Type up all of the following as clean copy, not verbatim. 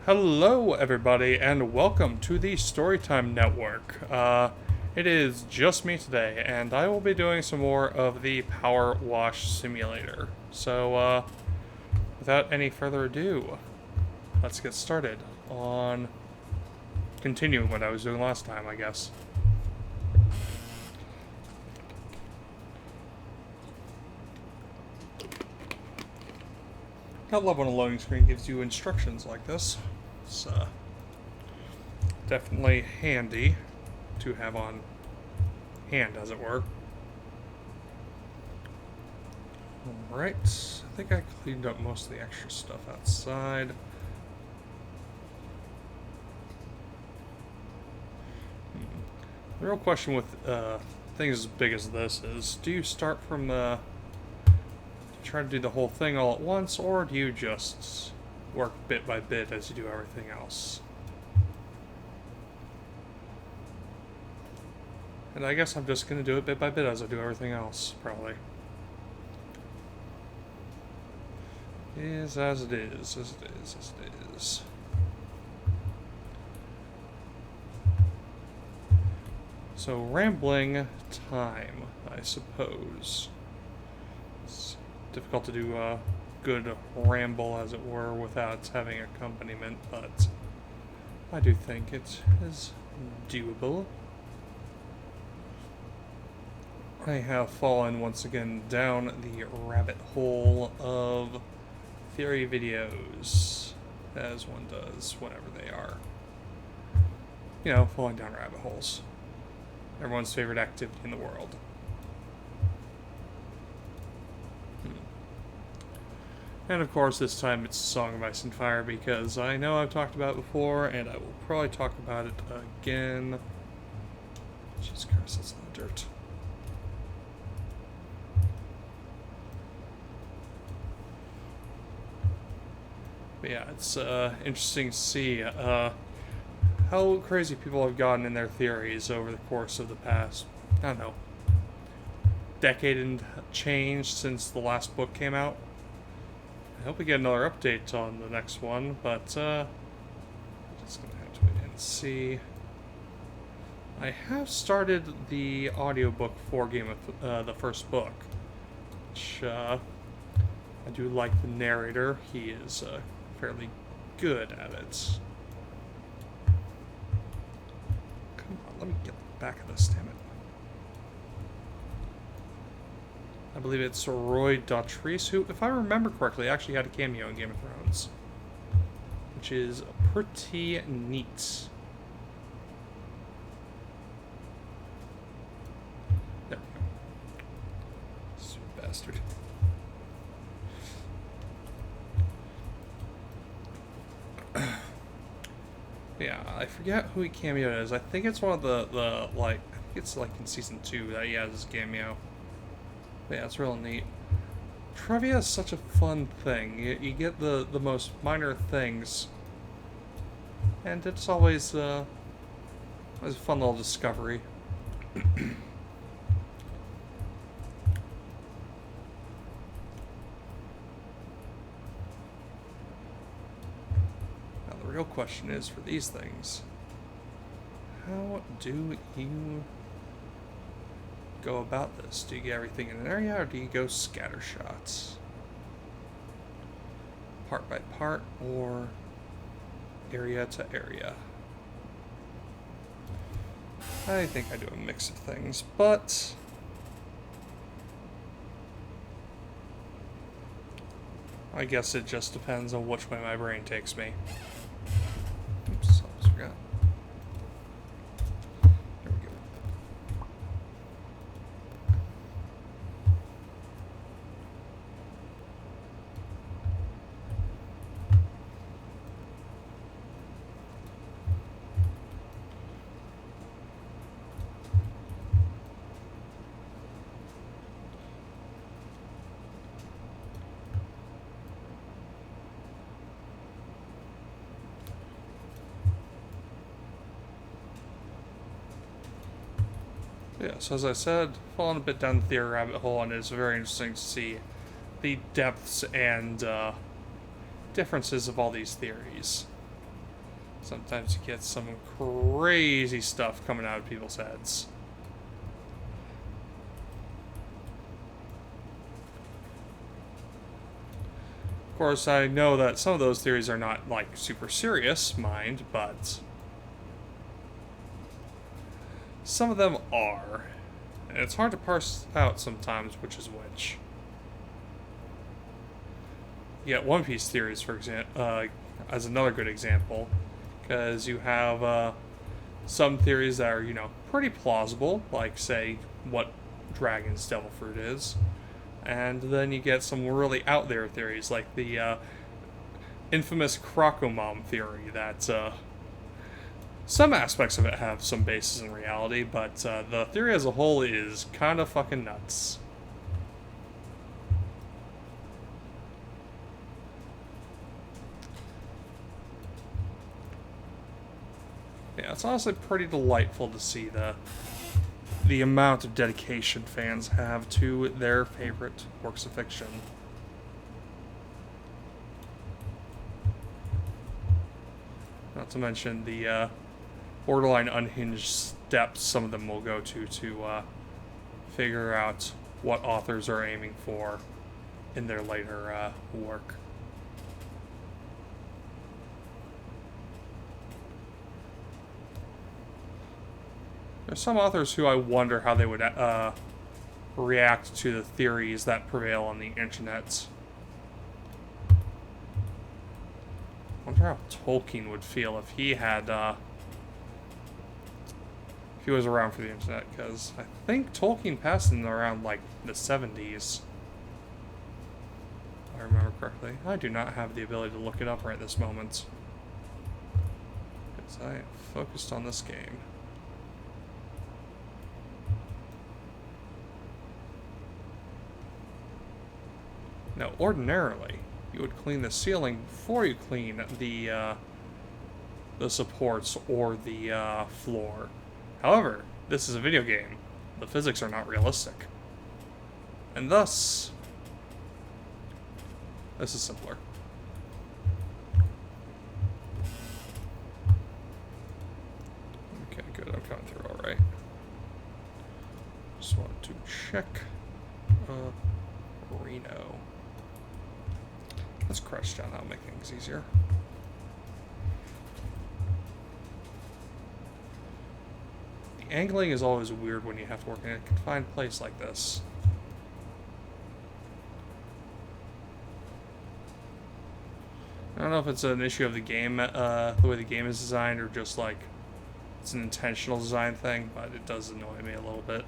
Hello, everybody, and welcome to the Storytime Network. It is just me today, and I will be doing some more of the PowerWash Simulator. So, without any further ado, let's get started on continuing what I was doing last time, I guess. I love when a loading screen gives you instructions like this. It's definitely handy to have on hand, as it were. Alright, I think I cleaned up most of the extra stuff outside. The real question with things as big as this is, do you start from try to do the whole thing all at once, or do you just work bit by bit as you do everything else? And I guess I'm just going to do it bit by bit as I do everything else, probably. Is as it is, as it is, as it is. So, rambling time, I suppose. It's difficult to do a good ramble, as it were, without having accompaniment, but I do think it is doable. I have fallen once again down the rabbit hole of theory videos, as one does whenever they are, you know, falling down rabbit holes. Everyone's favorite activity in the world. And of course, this time it's Song of Ice and Fire, because I know I've talked about it before, and I will probably talk about it again. Jesus Christ, that's in the dirt. But yeah, it's interesting to see how crazy people have gotten in their theories over the course of the past, I don't know, decade and change since the last book came out. I hope we get another update on the next one, but just gonna have to wait and see. I have started the audiobook for Game of the first book, which I do like the narrator. He is fairly good at it. Come on, let me get the back of this, damn it. I believe it's Roy Datrice, who, if I remember correctly, actually had a cameo in Game of Thrones, which is pretty neat. There we go. Stupid bastard. Yeah, I forget who he cameoed as. I think it's one of the I think it's like in season 2 that he has his cameo. But yeah, it's real neat. Trivia is such a fun thing. You get the most minor things, and it's always a fun little discovery. Now, the real question is, for these things, how do you go about this? Do you get everything in an area, or do you go scatter shots? Part by part, or area to area? I think I do a mix of things, but I guess it just depends on which way my brain takes me. Oops, I almost forgot. There we go. Yeah, so as I said, falling a bit down the theory rabbit hole, and it's very interesting to see the depths and differences of all these theories. Sometimes you get some crazy stuff coming out of people's heads. Of course, I know that some of those theories are not, like, super serious, mind, but some of them are. And it's hard to parse out sometimes which is which. You get One Piece theories, for example, as another good example, because you have some theories that are, you know, pretty plausible, like, say, what Dragon's Devil Fruit is. And then you get some really out there theories, like the infamous Crocomom theory, that some aspects of it have some basis in reality, but the theory as a whole is kind of fucking nuts. Yeah, it's honestly pretty delightful to see the amount of dedication fans have to their favorite works of fiction. Not to mention the borderline unhinged steps some of them will go to figure out what authors are aiming for in their later work. There's some authors who I wonder how they would react to the theories that prevail on the internet. I wonder how Tolkien would feel if he had, if he was around for the internet, because I think Tolkien passed in around, like, the 70s. If I remember correctly. I do not have the ability to look it up right this moment, because I am focused on this game. Now, ordinarily, you would clean the ceiling before you clean the supports or the floor. However, this is a video game. The physics are not realistic. And thus, this is simpler. Okay, good. I'm coming through all right. Just wanted to check Reno. Let's crouch down, that'll make things easier. The angling is always weird when you have to work in a confined place like this. I don't know if it's an issue of the game, the way the game is designed, or just like it's an intentional design thing, but it does annoy me a little bit.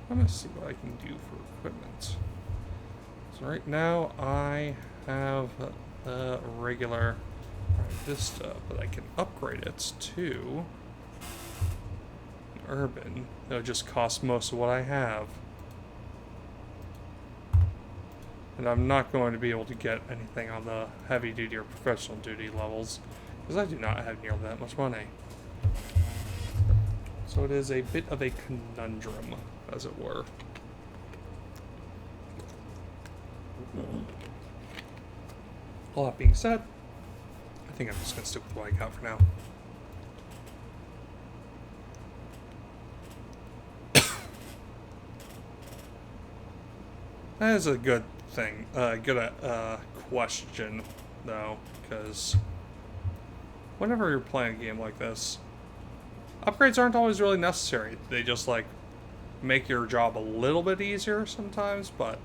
I'm gonna see what I can do for equipment. So right now I have the regular Vista, but I can upgrade it to an Urban. It'll just cost most of what I have. And I'm not going to be able to get anything on the heavy duty or professional duty levels, because I do not have nearly that much money. So it is a bit of a conundrum, as it were. All that being said, I think I'm just going to stick with what I got for now. That is a good thing, good question, though, because whenever you're playing a game like this, upgrades aren't always really necessary. They just, like, make your job a little bit easier sometimes, but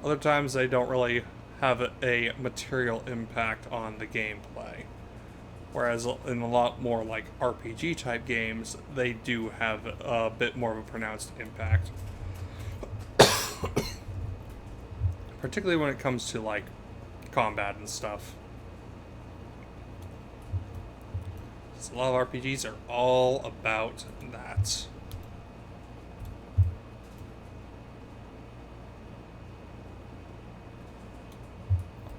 other times they don't really have a material impact on the gameplay. Whereas in a lot more, like, RPG type games, they do have a bit more of a pronounced impact. Particularly when it comes to, like, combat and stuff. A lot of RPGs are all about that.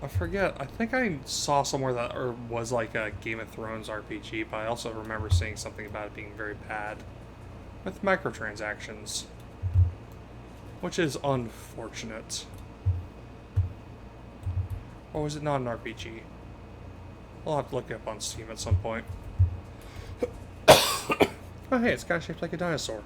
I forget. I think I saw somewhere that or was like a Game of Thrones RPG, but I also remember seeing something about it being very bad with microtransactions, which is unfortunate. Or was it not an RPG? I'll have to look it up on Steam at some point. Oh hey, it's kind of shaped like a dinosaur.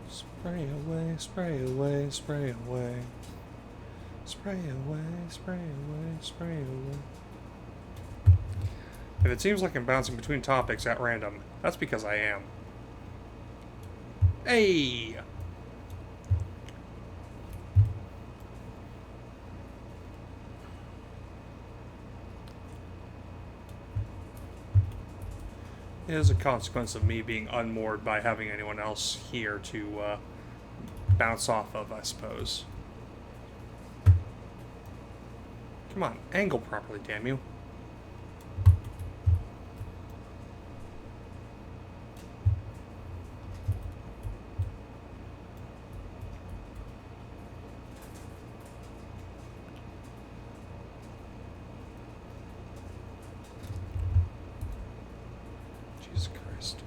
Spray away, spray away, spray away. Spray away, spray away, spray away. If it seems like I'm bouncing between topics at random, that's because I am. Hey! It is a consequence of me being unmoored by having anyone else here to bounce off of, I suppose. Come on, angle properly, damn you. Jesus Christ.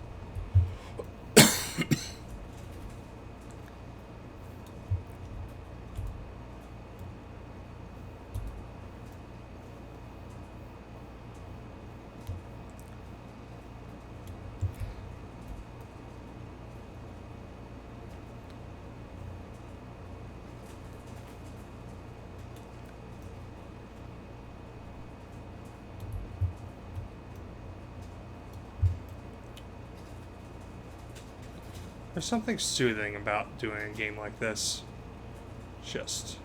There's something soothing about doing a game like this. Just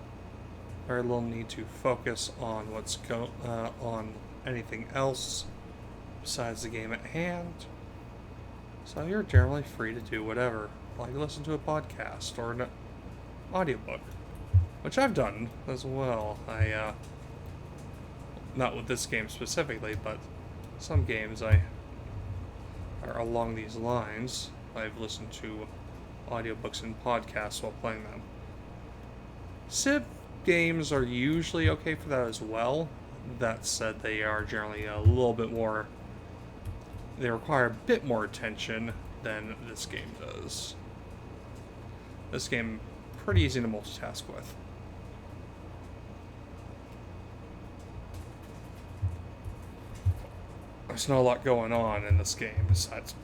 very little need to focus on on anything else besides the game at hand. So you're generally free to do whatever, like listen to a podcast or an audiobook, which I've done as well. Not with this game specifically, but some games are along these lines. I've listened to audiobooks and podcasts while playing them. Civ games are usually okay for that as well. That said, they are generally a little bit more... They require a bit more attention than this game does. This game, pretty easy to multitask with. There's not a lot going on in this game besides,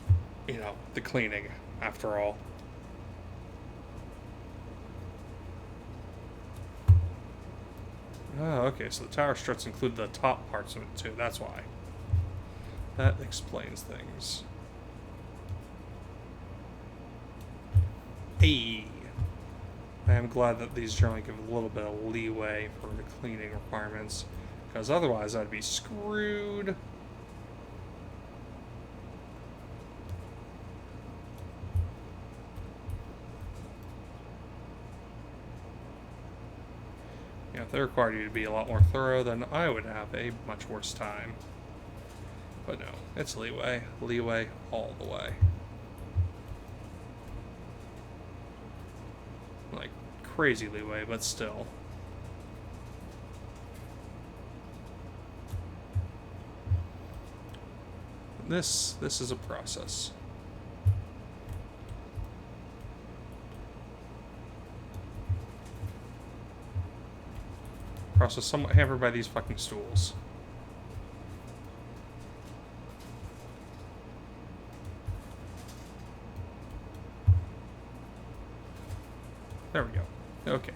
the cleaning, after all. Oh, okay, so the tower struts include the top parts of it too, that's why. That explains things. Hey! I am glad that these generally give a little bit of leeway for the cleaning requirements, because otherwise I'd be screwed. If they required you to be a lot more thorough, then I would have a much worse time. But no, it's leeway. Leeway all the way. Like, crazy leeway, but still. This is a process. Process somewhat hampered by these fucking stools. There we go. Okay.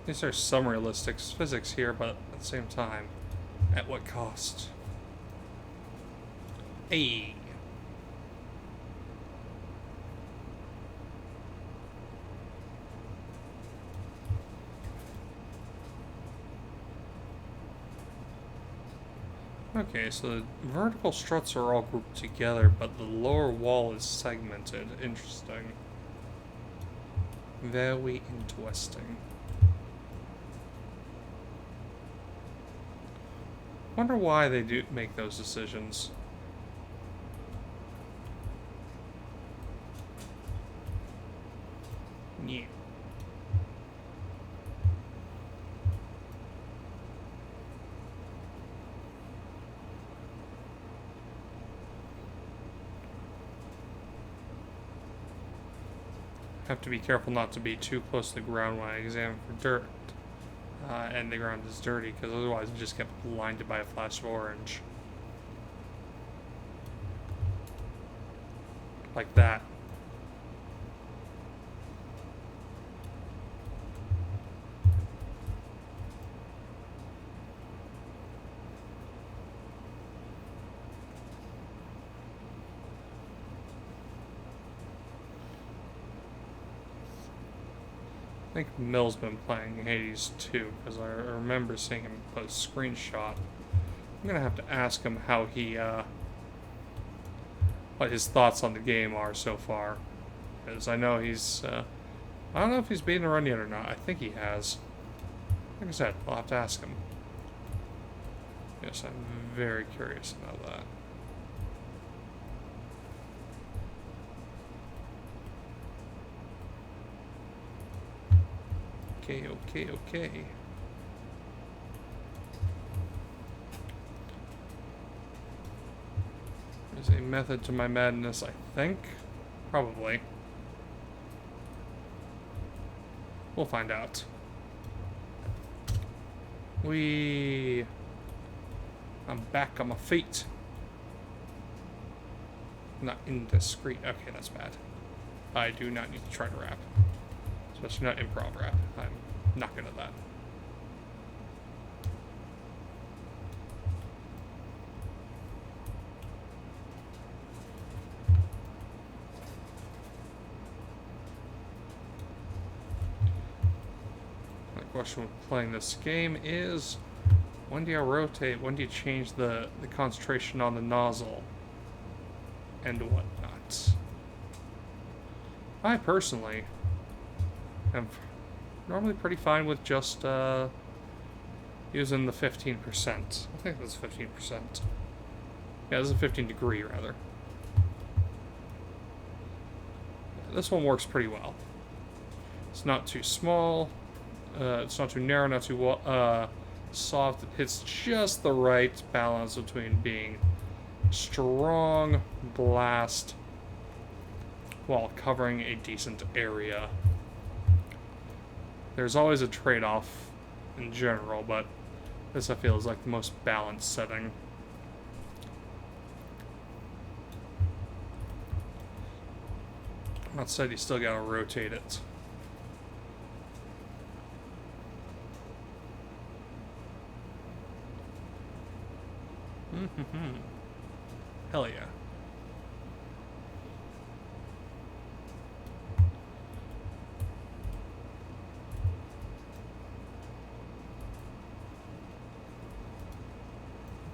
At least there's some realistic physics here, but at the same time, at what cost? Hey! Okay, so the vertical struts are all grouped together, but the lower wall is segmented. Interesting. Very interesting. Wonder why they do make those decisions. Yeah. Have to be careful not to be too close to the ground when I examine for dirt. And the ground is dirty, because otherwise you just get blinded by a flash of orange. Like that. I think Mill's been playing Hades too, because I remember seeing him post a screenshot. I'm gonna have to ask him how he, what his thoughts on the game are so far. Because I know he's, I don't know if he's beaten the run yet or not. I think he has. Like I said, I'll have to ask him. Yes, I'm very curious about that. Okay. There's a method to my madness, I think. Probably. We'll find out. I'm back on my feet. Not indiscreet. Okay, that's bad. I do not need to try to rap. Especially not improv rap. I'm not good at that. My question with playing this game is, when do you rotate? When do you change the concentration on the nozzle? And whatnot. I personally am normally pretty fine with just using the 15%. I think that's 15%. Yeah, this is a 15 degree, rather. This one works pretty well. It's not too small. It's not too narrow, not too soft. It hits just the right balance between being strong blast while covering a decent area. There's always a trade-off in general, but this I feel is like the most balanced setting. That said, you still gotta rotate it. Hell yeah.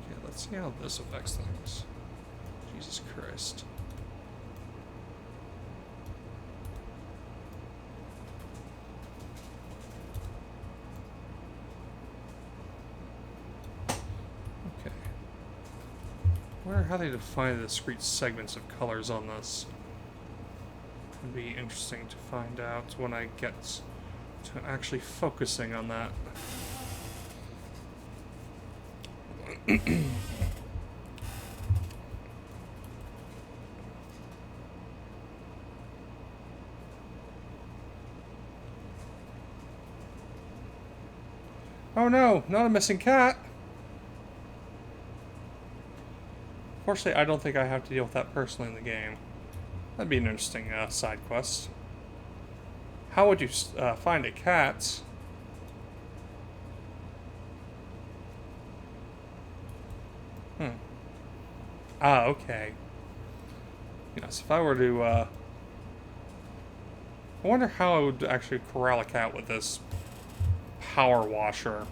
Okay, let's see how this affects things. Jesus Christ. I wonder how they define the discrete segments of colors on this. It'd be interesting to find out when I get to actually focusing on that. Oh no, not a missing cat! Fortunately, I don't think I have to deal with that personally in the game. That'd be an interesting side quest. How would you find a cat? Ah, okay. Yes, if I were to, I wonder how I would actually corral a cat with this power washer.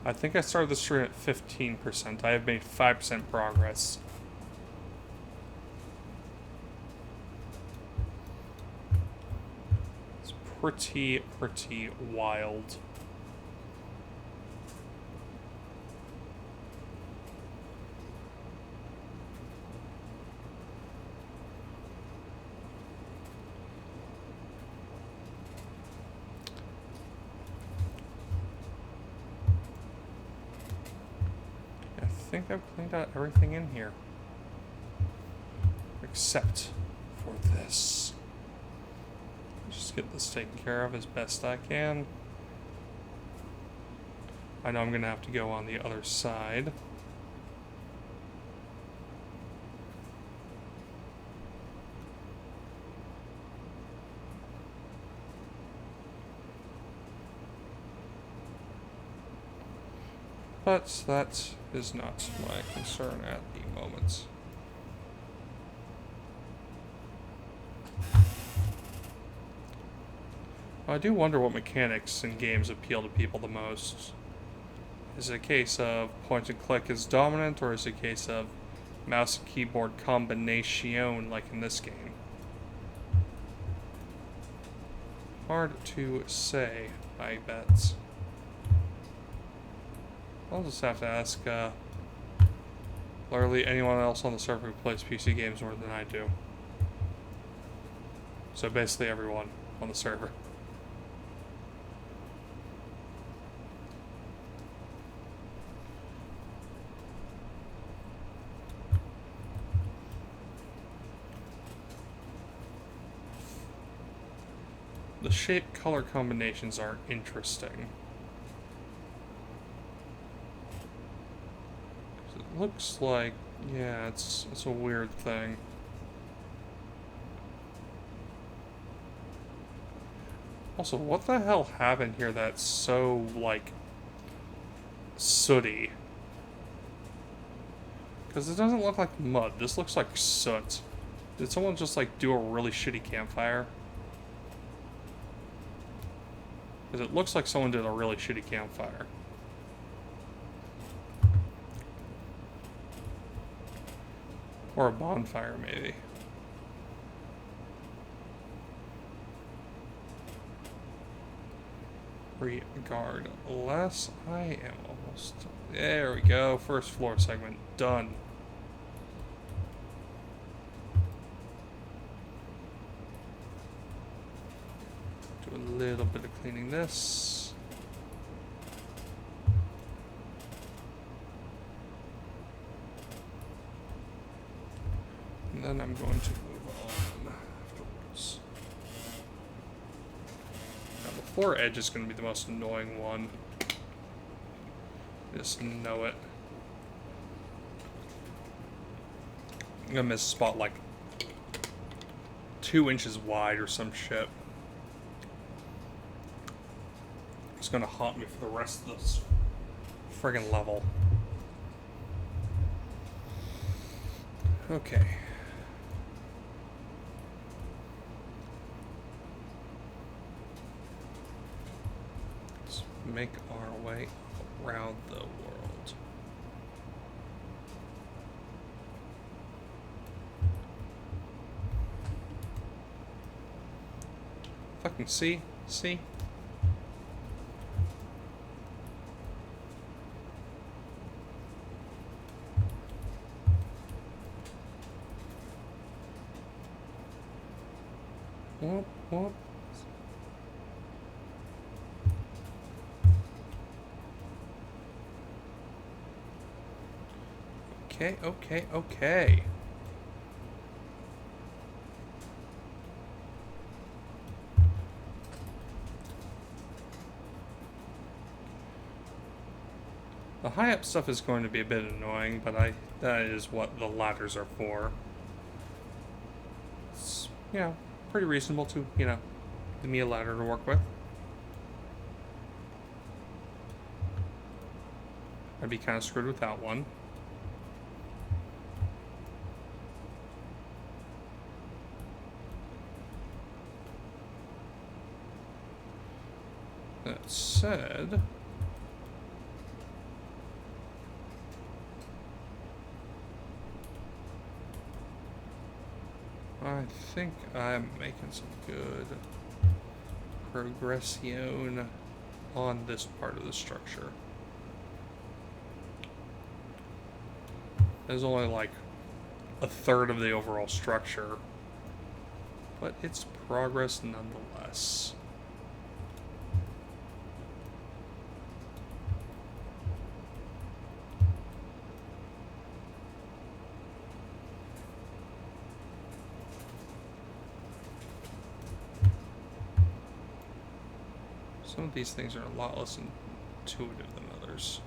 I think I started the stream at 15%. I have made 5% progress. It's pretty wild. I think I've cleaned out everything in here. Except for this. Just get this taken care of as best I can. I know I'm gonna have to go on the other side. But that is not my concern at the moment. I do wonder what mechanics in games appeal to people the most. Is it a case of point and click is dominant, or is it a case of mouse and keyboard combination like in this game? Hard to say, I bet. I'll just have to ask literally anyone else on the server who plays PC games more than I do. So basically everyone on the server. The shape color combinations are interesting. It looks like, yeah, it's a weird thing. Also, what the hell happened here that's so, like, sooty? Because it doesn't look like mud. This looks like soot. Did someone just, like, do a really shitty campfire? Because it looks like someone did a really shitty campfire. Or a bonfire, maybe. Regardless, I am almost... There we go. First floor segment done. Do a little bit of cleaning this. And then I'm going to move on afterwards. Now the floor edge is going to be the most annoying one. Just know it. I'm gonna miss a spot like 2 inches wide or some shit. It's gonna haunt me for the rest of this friggin' level. Okay. Let's make our way around the world. Fucking see? See? Whoop, whoop. Okay, okay, okay. The high up stuff is going to be a bit annoying, but that is what the ladders are for. It's, you know, pretty reasonable to, you know, give me a ladder to work with. I'd be kind of screwed without one. That said, I think I'm making some good progression on this part of the structure. There's only like a third of the overall structure, but it's progress nonetheless. Some of these things are a lot less intuitive than others.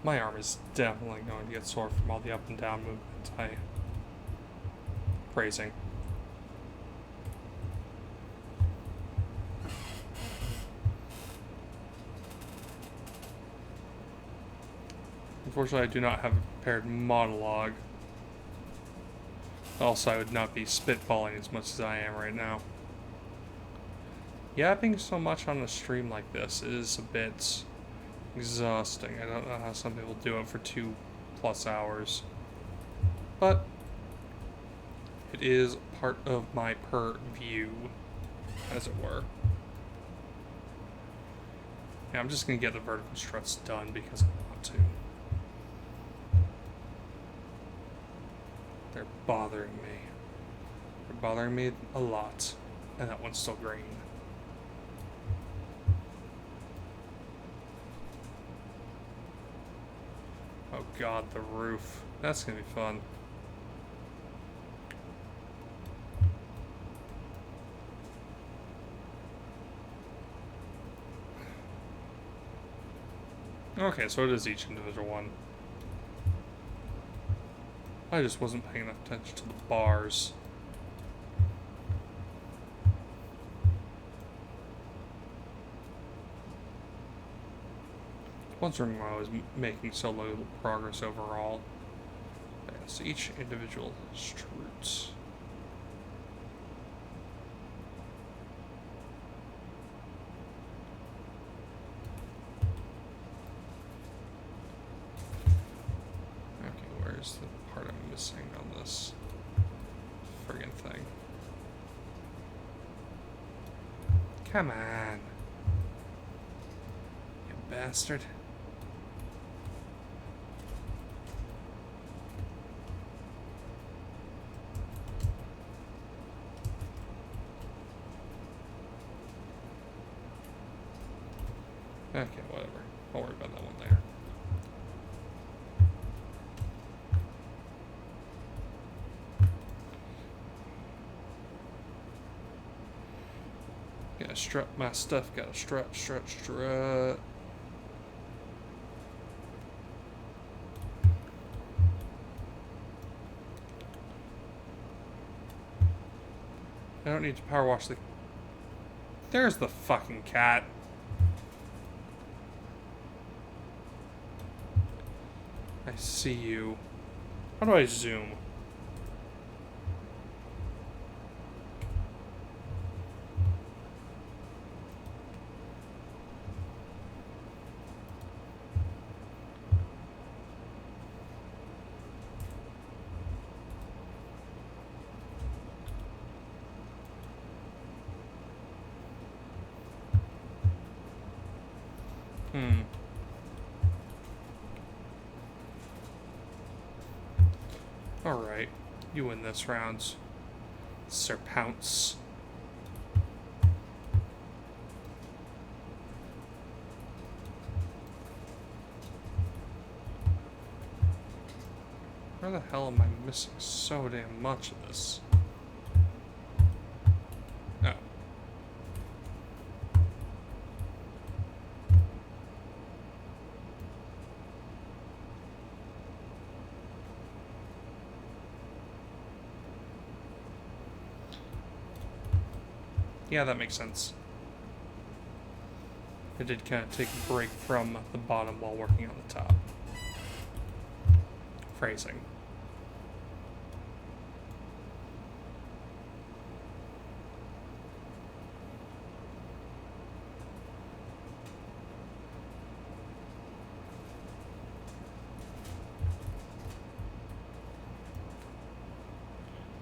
My arm is definitely going to get sore from all the up and down movements I'm praising. Unfortunately, I do not have a prepared monologue. Also, I would not be spitballing as much as I am right now. Yapping so much on a stream like this is a bit exhausting. I don't know how some people do it for 2+ hours. But it is part of my purview, as it were. Yeah, I'm just gonna get the vertical struts done because I want to. They're bothering me. They're bothering me a lot. And that one's still green. Oh god, the roof. That's gonna be fun. Okay, so it is each individual one. I just wasn't paying enough attention to the bars. Wondering why I was making so little progress overall. Okay, so each individual strut. Okay, where's the part I'm missing on this friggin' thing? Come on. You bastard. Okay, whatever. I'll worry about that one later. Gotta strut my stuff, gotta strut. I don't need to power wash the... There's the fucking cat. I see you. How do I zoom? Alright, you win this round, Sir Pounce. Where the hell am I missing so damn much of this? Oh. Yeah, that makes sense. I did kind of take a break from the bottom while working on the top. phrasing.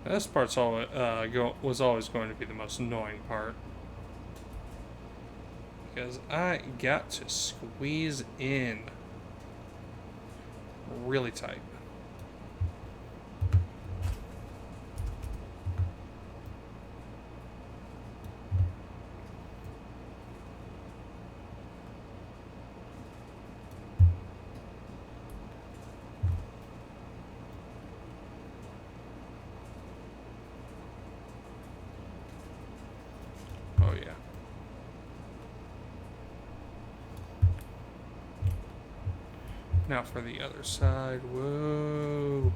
This part's was always going to be the most annoying part. Because I got to squeeze in really tight. Oh yeah. Now for the other side. Whoa.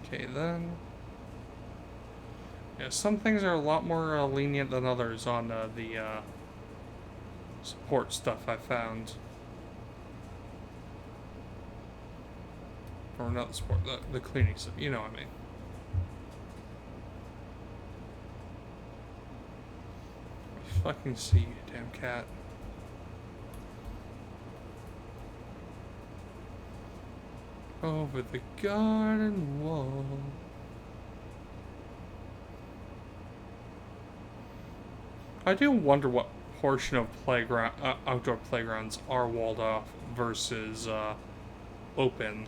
Okay, then. Yeah, some things are a lot more lenient than others on the support stuff I found. Or not the support, the cleaning stuff, you know what I mean. Fucking see you, damn cat. Over the garden wall. I do wonder what portion of playground, outdoor playgrounds are walled off versus open.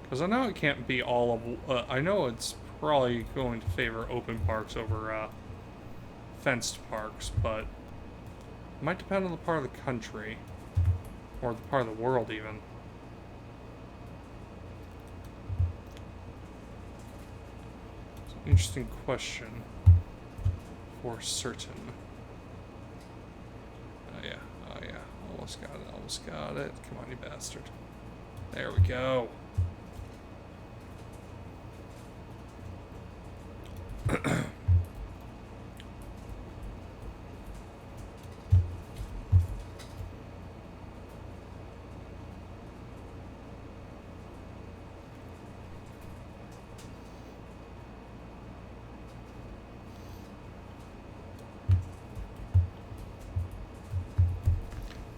Because I know it can't be all of. I know it's probably going to favor open parks over fenced parks, but it might depend on the part of the country or the part of the world even. It's an interesting question. For certain. Oh yeah, almost got it. Come on, you bastard. There we go.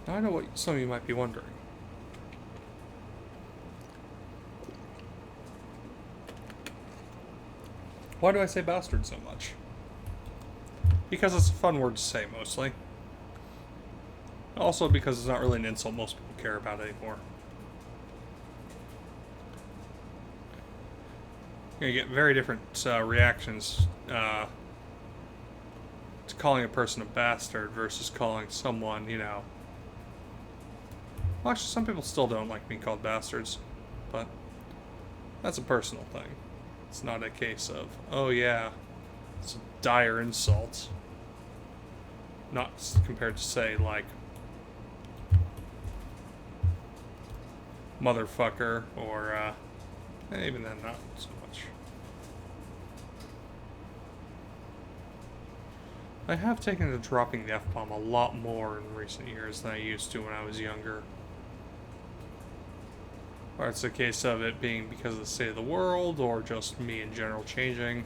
Now I know what some of you might be wondering. Why do I say bastard so much? Because it's a fun word to say, mostly. Also because it's not really an insult most people care about anymore. You're gonna get very different reactions to calling a person a bastard versus calling someone, you know... Well, actually, some people still don't like being called bastards, but that's a personal thing. It's not a case of, oh yeah, it's a dire insult. Not compared to, say, like, motherfucker, or, even then, not so much. I have taken to dropping the F-bomb a lot more in recent years than I used to when I was younger. Or it's a case of it being because of the state of the world, or just me in general changing.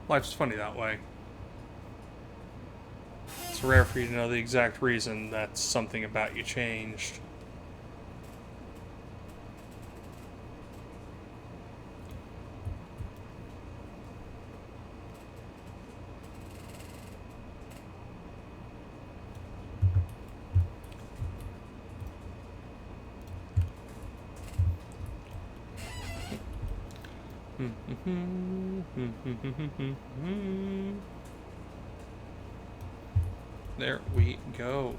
Life's funny that way. It's rare for you to know the exact reason that something about you changed. There we go.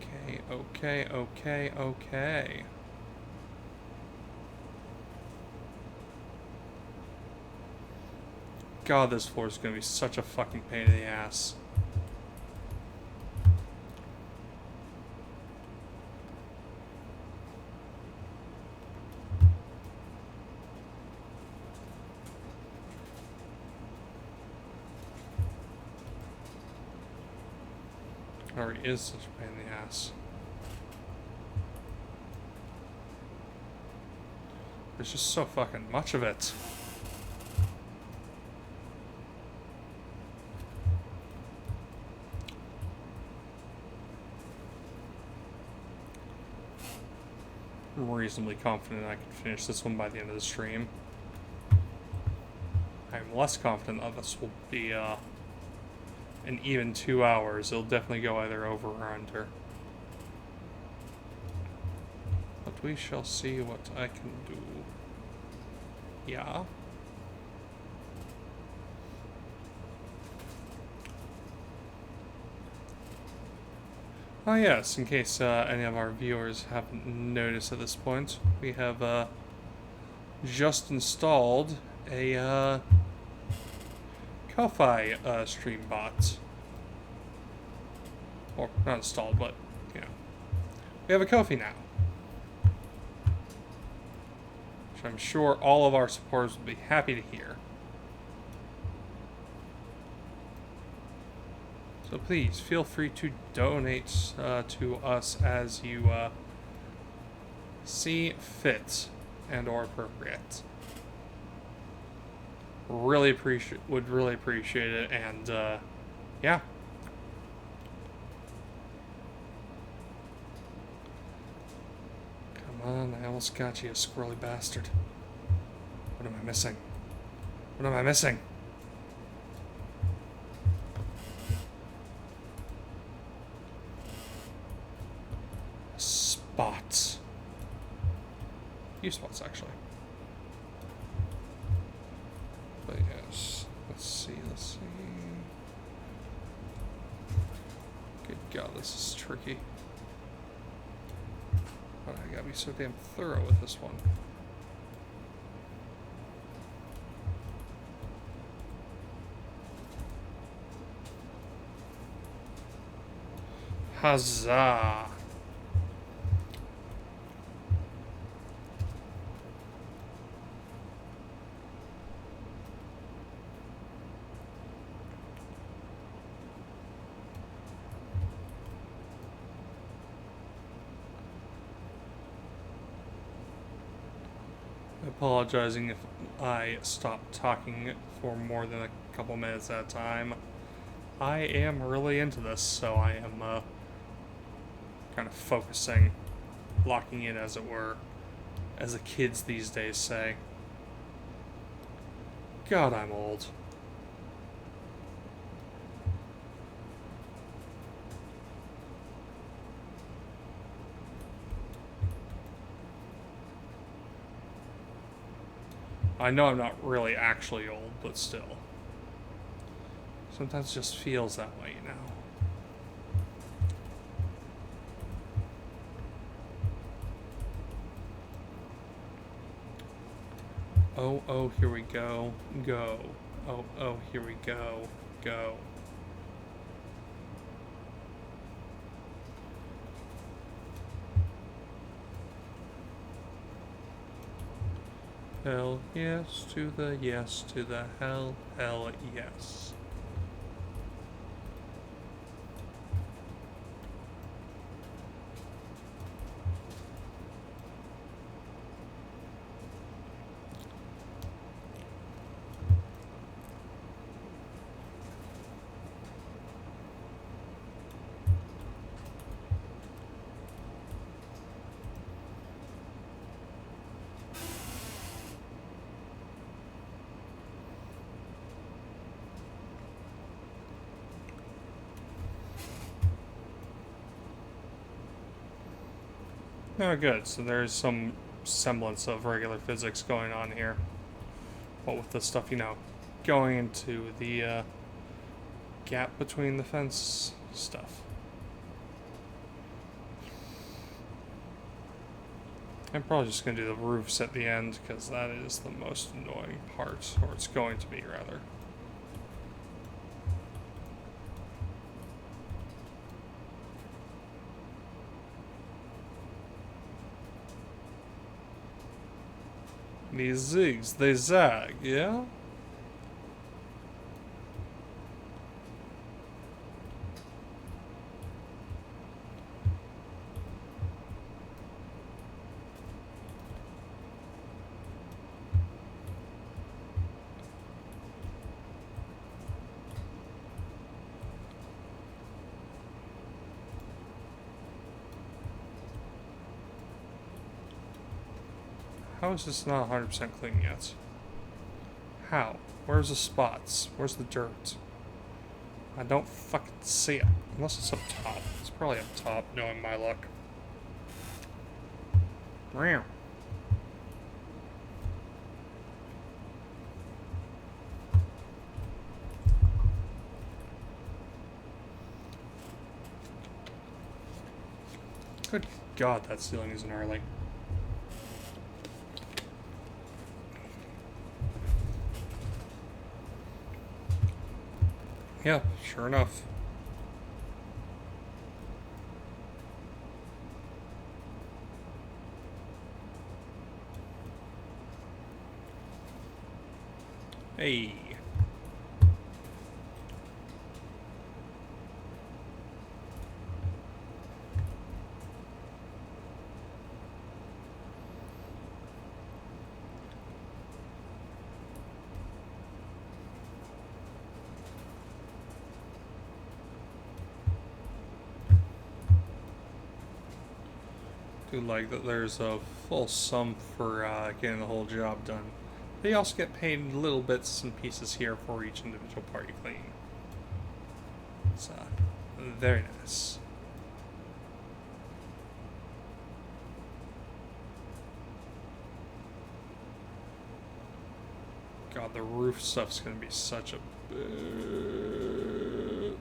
Okay, Okay, okay, okay. God, this floor is gonna be such a fucking pain in the ass. Already is such a pain in the ass. There's just so fucking much of it. I'm reasonably confident I can finish this one by the end of the stream. I'm less confident that this will be an even 2 hours. It'll definitely go either over or under. But we shall see what I can do. Yeah. Oh yes, in case any of our viewers haven't noticed at this point, we have just installed a Ko-Fi stream bot. Or, not installed, but, you know. We have a Ko-Fi now. Which I'm sure all of our supporters will be happy to hear. So please, feel free to donate to us as you see fit and or appropriate. Would really appreciate it, and yeah. Come on, I almost got you, squirrely bastard. What am I missing? What am I missing? Spots. Few spots, actually. But yes, let's see. Good God, this is tricky. But I gotta be so damn thorough with this one. Huzzah! Apologizing if I stop talking for more than a couple minutes at a time. I am really into this, so I am kind of focusing, locking in, as it were, as the kids these days say. God, I'm old. I know I'm not really actually old, but still. Sometimes it just feels that way, you know. Oh, here we go. Go. Oh, here we go. Go. Hell yes to the yes to the hell yes. Oh, good. So there's some semblance of regular physics going on here. What with the stuff, you know, going into the gap between the fence stuff. I'm probably just going to do the roofs at the end, because that is the most annoying part, or it's going to be, rather. These zigs, they zag, yeah? How is this not 100% clean yet? How? Where's the spots? Where's the dirt? I don't fucking see it. Unless it's up top. It's probably up top, knowing my luck. Meow. Good God, that ceiling is gnarly. Yeah, sure enough. Hey. Do like that there's a full sum for getting the whole job done. They also get paid little bits and pieces here for each individual part you clean. It's very nice. God, the roof stuff's gonna be such a bitch.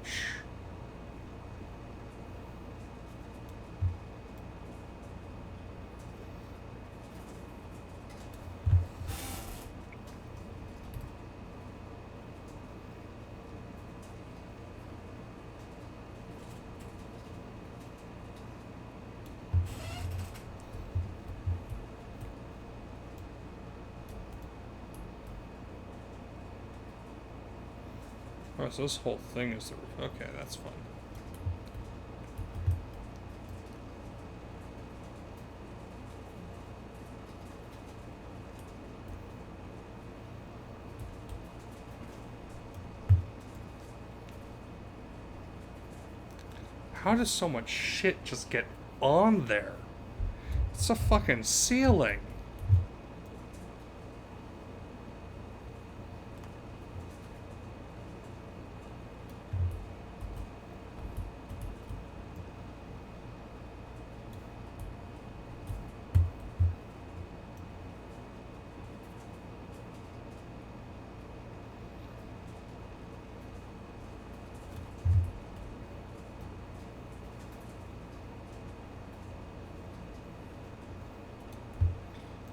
Oh, so this whole thing is the roof. Okay, that's fun. How does so much shit just get on there? It's a fucking ceiling.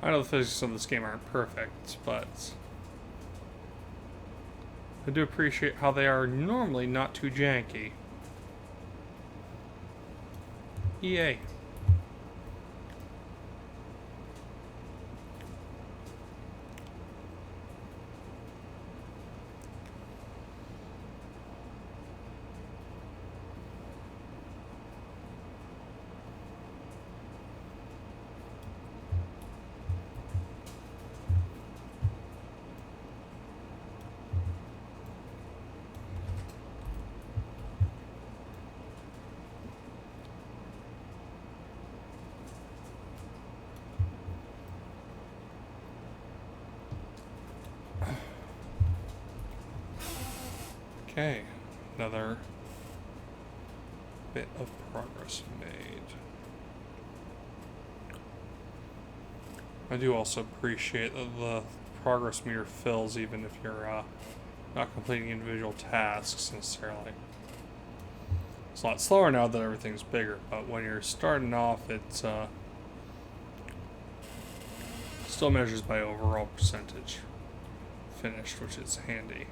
I know the physics of this game aren't perfect, but I do appreciate how they are normally not too janky. EA. Okay, another bit of progress made. I do also appreciate that the progress meter fills even if you're not completing individual tasks necessarily. It's a lot slower now that everything's bigger, but when you're starting off, it's Still measures by overall percentage finished, which is handy.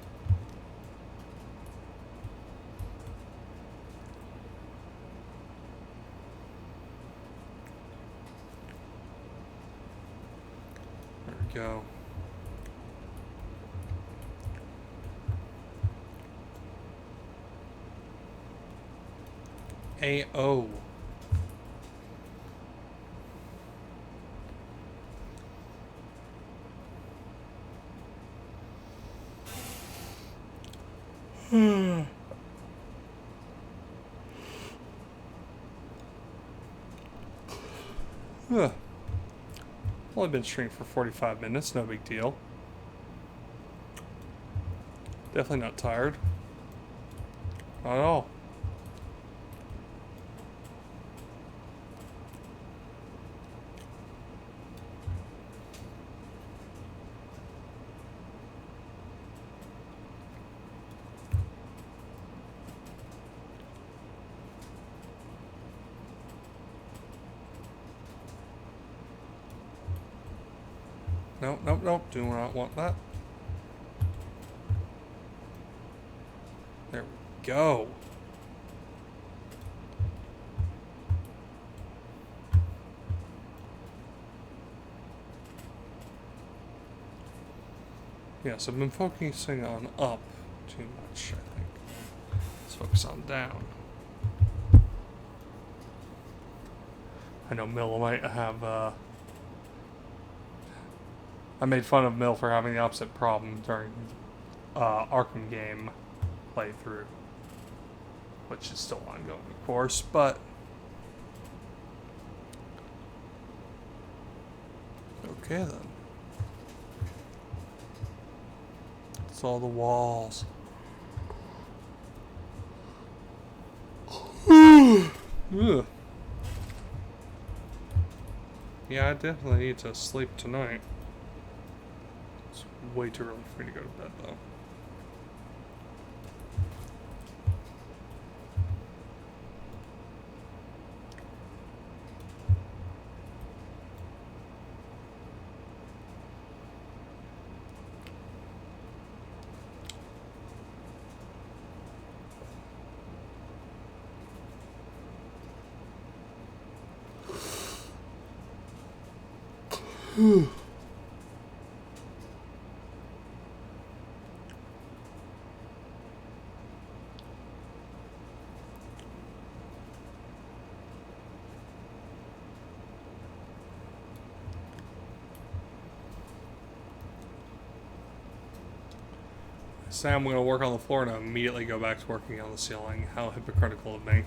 There we go. AO. Only been streaming for 45 minutes, no big deal. Definitely not tired. Not at all. Nope, nope, nope. Do not want that. There we go. Yes, I've been focusing on up too much, I think. Let's focus on down. I know Mill might have, I made fun of Mill for having the opposite problem during Arkham game playthrough, which is still ongoing, of course, but okay then. It's all the walls. Ugh. Yeah, I definitely need to sleep tonight. It's way too early for me to go to bed, though. Say I'm going to work on the floor and immediately go back to working on the ceiling. How hypocritical of me.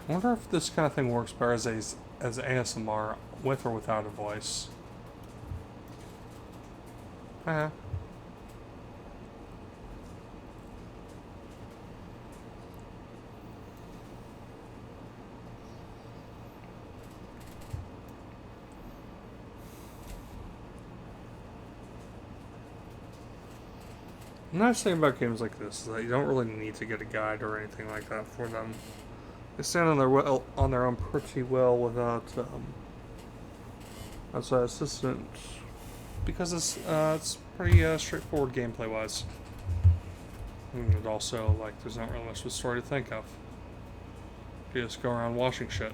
I wonder if this kind of thing works better as ASMR with or without a voice. The nice thing about games like this is that you don't really need to get a guide or anything like that for them. They stand on their own pretty well without outside assistance, because it's pretty straightforward gameplay wise. And also, like, there's not really much of a story to think of. You just go around washing shit.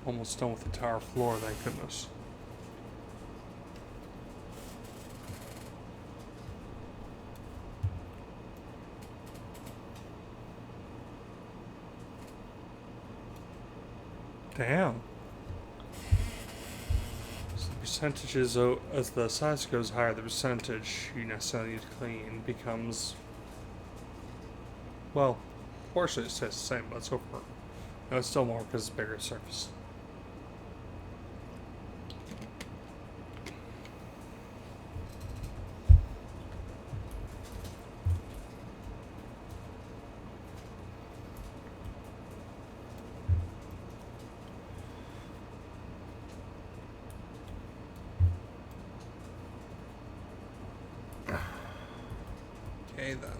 Almost done with the tower floor, thank goodness. Damn. So the percentages, as the size goes higher, the percentage you necessarily need to clean becomes, well, fortunately it stays the same, but it's over. No, it's still more because it's a bigger surface. Okay then.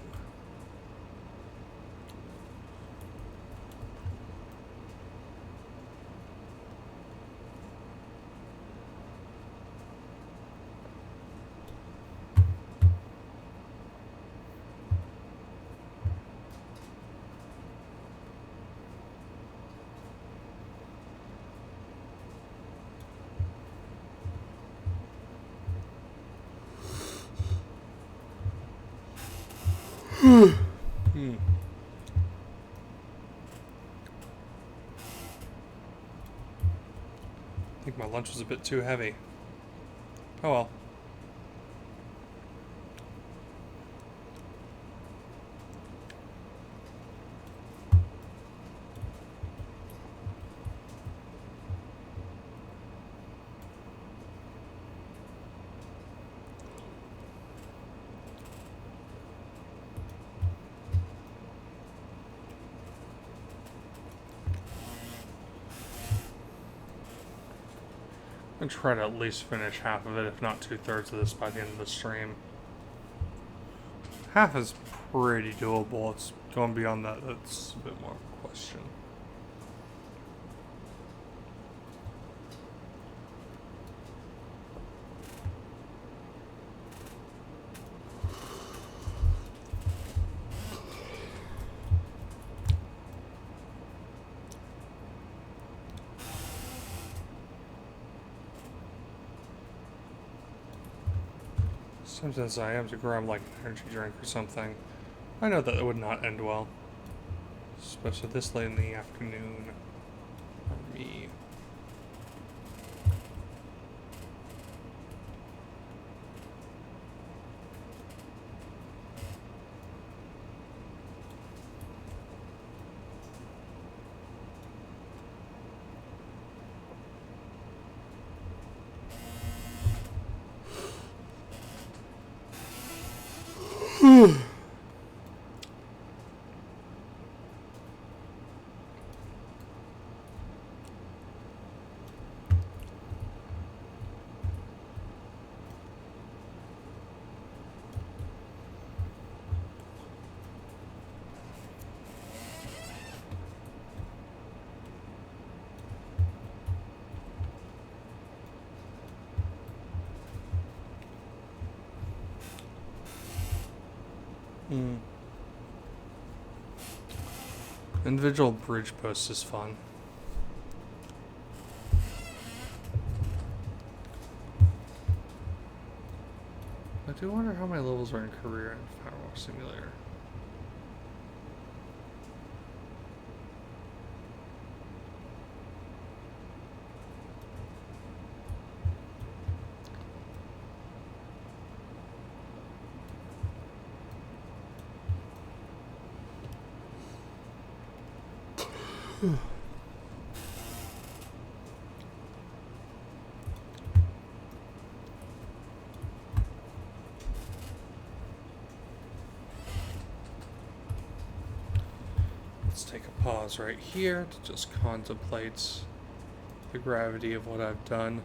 Hmm. I think my lunch was a bit too heavy. Oh well. I'm gonna try to at least finish half of it, if not 2/3 of this by the end of the stream. Half is pretty doable. It's going beyond that, that's a bit more of a question. Sometimes I am to grab like an energy drink or something. I know that it would not end well. Especially this late in the afternoon. For me. Individual bridge posts is fun. I do wonder how many levels are in career in PowerWash Simulator. Let's take a pause right here to just contemplate the gravity of what I've done.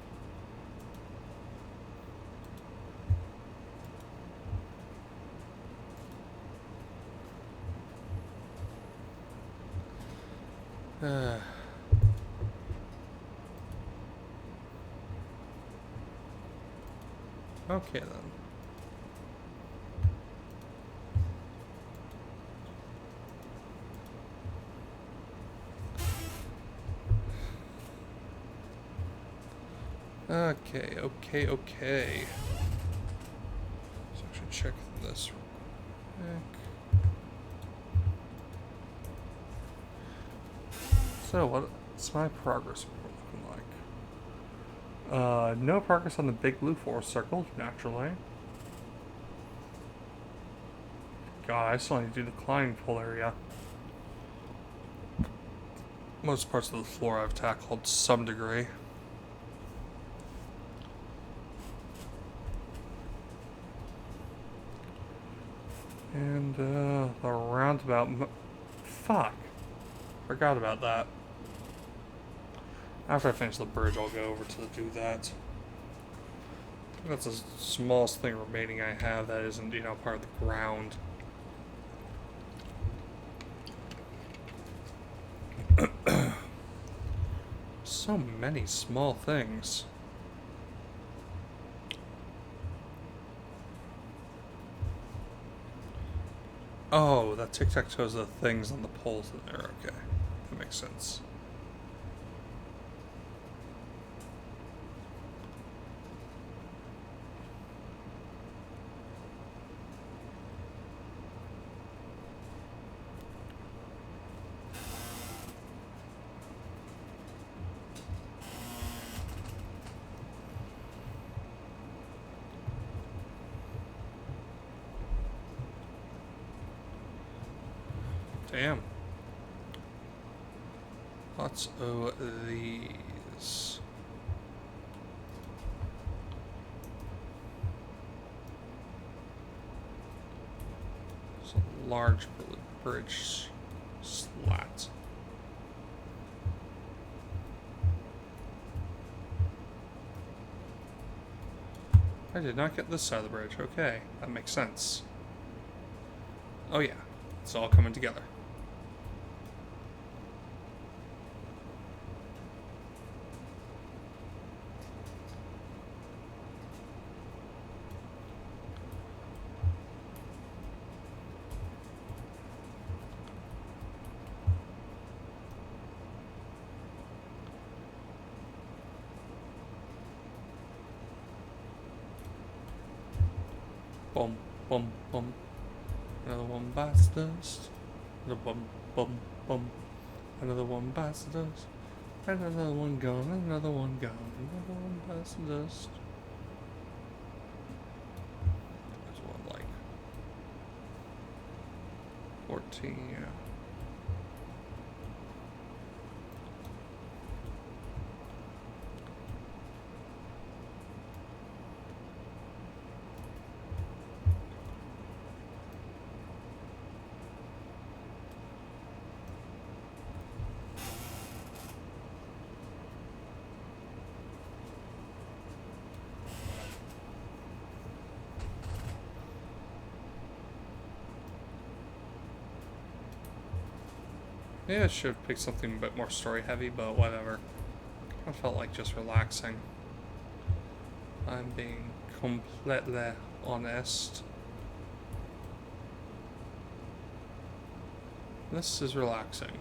Okay then. Okay. So I should check this real quick. So What's my progress report looking like? No progress on the big blue forest circle, naturally. God, I still need to do the climbing pole area. Most parts of the floor I've tackled to some degree. And, the roundabout... Fuck. Forgot about that. After I finish the bridge, I'll go over to do that. That's the smallest thing remaining I have that isn't, you know, part of the ground. So many small things. Oh, that tic-tac-toe's the things on the poles in there. Okay, that makes sense. Damn. Lots of these. It's a large bridge slat. I did not get this side of the bridge. Okay, that makes sense. Oh yeah, it's all coming together. Bum, bum, bum. Another one bites the dust. Another bum, bum, bum. Another one bites the dust. Another one gone. Another one gone. Another one bites the dust. There's one like 14, yeah. Maybe I should have picked something a bit more story heavy, but whatever. I felt like just relaxing. I'm being completely honest. This is relaxing.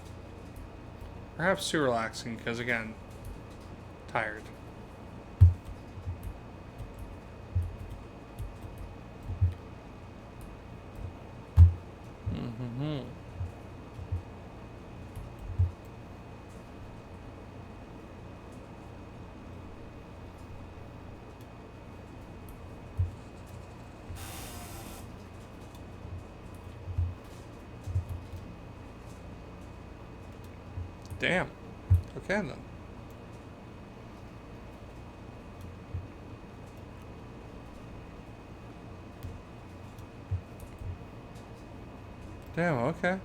Perhaps too relaxing, because again, tired. Mm-hmm. Damn. Okay then. Damn, okay.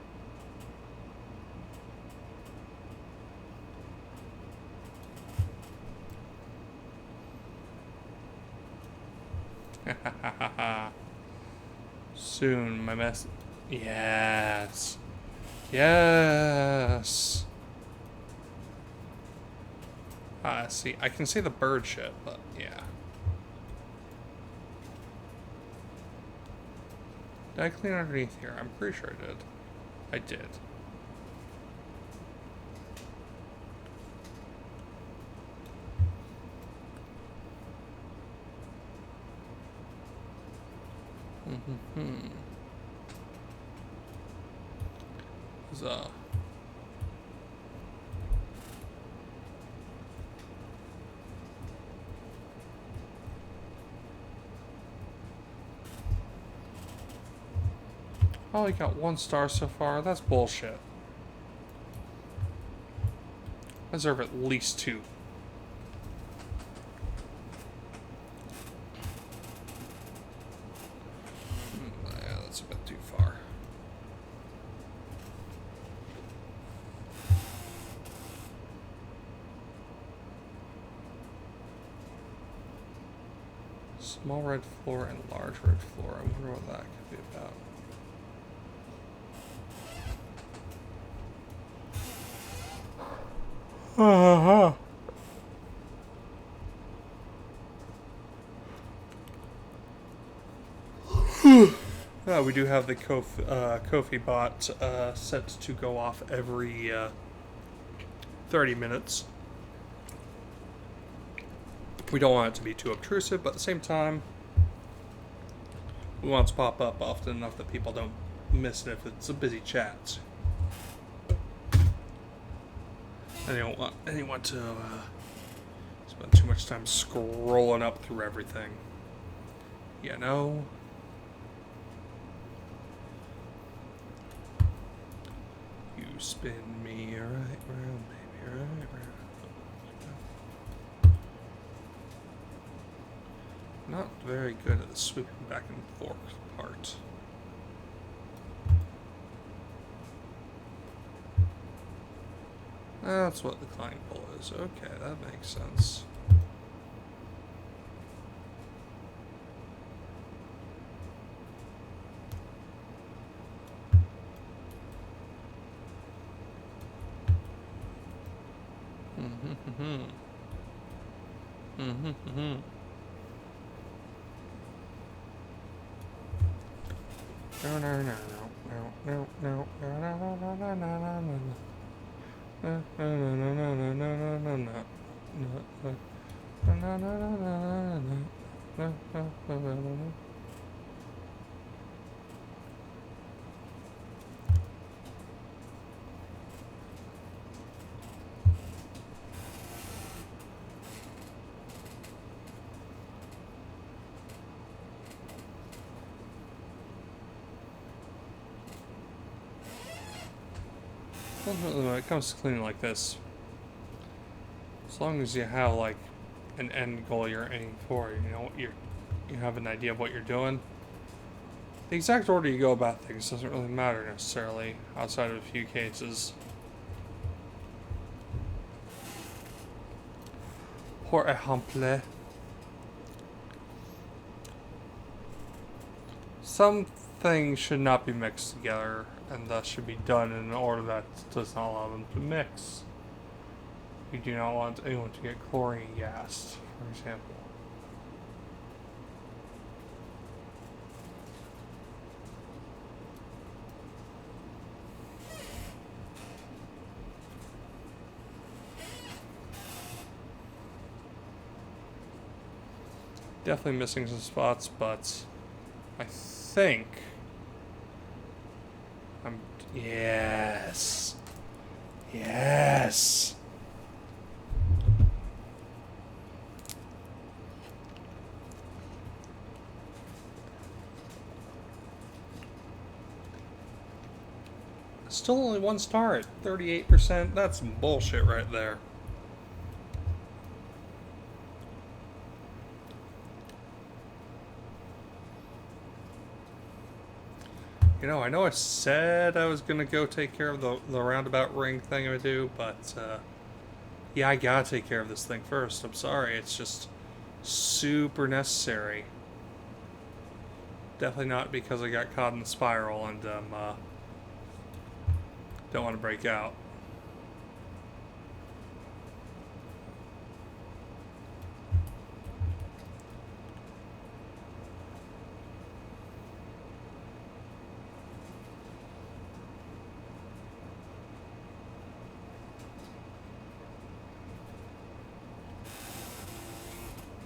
Soon, my mess. Yes. Yes. See, I can see the bird shit, but yeah. Did I clean underneath here? I'm pretty sure I did. I did. Mm-hmm. I only got 1 star so far. That's bullshit. I deserve at least 2. Yeah, that's a bit too far. Small red floor and large red floor. I wonder what that could be about. We do have the Kofi bot set to go off every 30 minutes. We don't want it to be too obtrusive, but at the same time, we want it to pop up often enough that people don't miss it if it's a busy chat. I don't want anyone to spend too much time scrolling up through everything. You know? You spin me right round, baby, right round. Not very good at the sweeping back and forth part. That's what the climbing pole is. Okay, that makes sense. No, no, no, no, no, no, no, no, no, no, no, no, no, no. No, no, no, no, no, no, no, no, no. No, no, no, no, no, no, no, no, no. Ultimately, when it comes to cleaning like this, as long as you have like an end goal you're aiming for, you know, you have an idea of what you're doing. The exact order you go about things doesn't really matter necessarily, outside of a few cases. Pour exemple, some things should not be mixed together, and thus should be done in an order that does not allow them to mix. You do not want anyone to get chlorine gassed, for example. Definitely missing some spots, but I think I'm... Yes! Yes! Still only 1 star at 38%. That's some bullshit right there. You know I said I was gonna go take care of the roundabout ring thing I do, but yeah, I gotta take care of this thing first. I'm sorry, it's just super necessary. Definitely not because I got caught in the spiral and don't want to break out.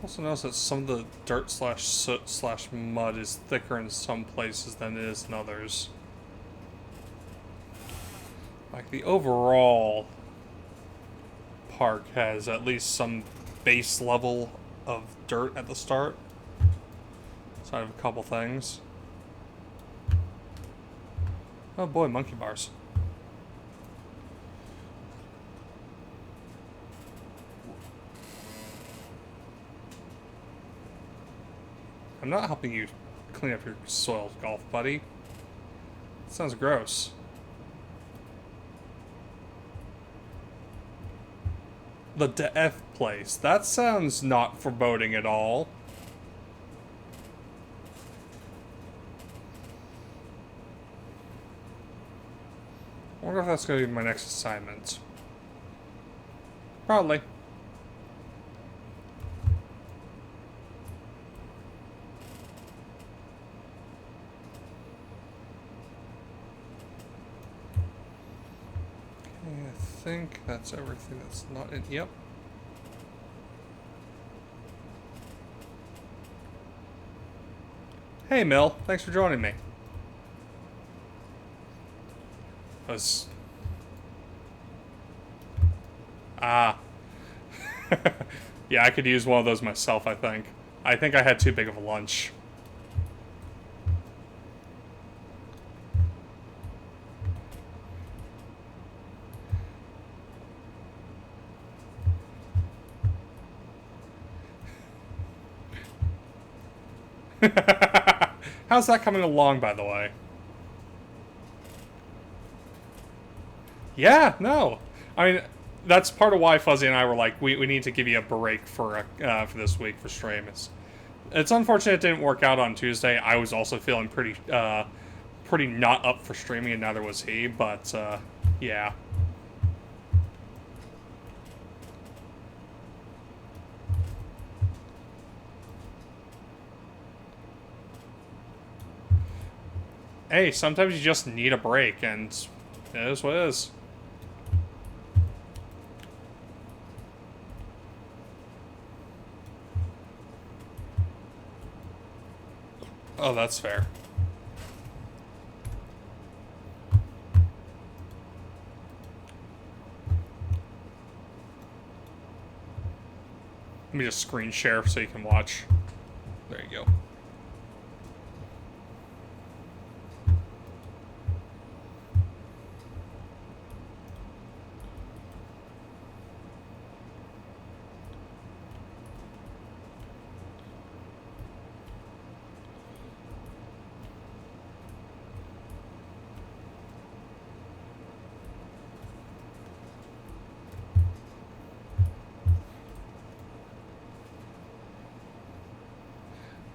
Also notice that some of the dirt slash soot slash mud is thicker in some places than it is in others. Like the overall park has at least some base level of dirt at the start. Aside of a couple things. Oh boy, monkey bars. I'm not helping you clean up your soiled golf, buddy. Sounds gross. The death place. That sounds not foreboding at all. I wonder if that's going to be my next assignment. Probably. Okay, I think that's everything that's not in. Yep. Hey, Mill. Thanks for joining me. Was ah. Yeah, I could use one of those myself, I think. I think I had too big of a lunch. How's that coming along, by the way? Yeah, no. I mean, that's part of why Fuzzy and I were like, we need to give you a break for this week for stream. It's unfortunate it didn't work out on Tuesday. I was also feeling pretty not up for streaming, and neither was he. But yeah. Hey, sometimes you just need a break, and it is what it is. Oh, that's fair. Let me just screen share so you can watch. There you go.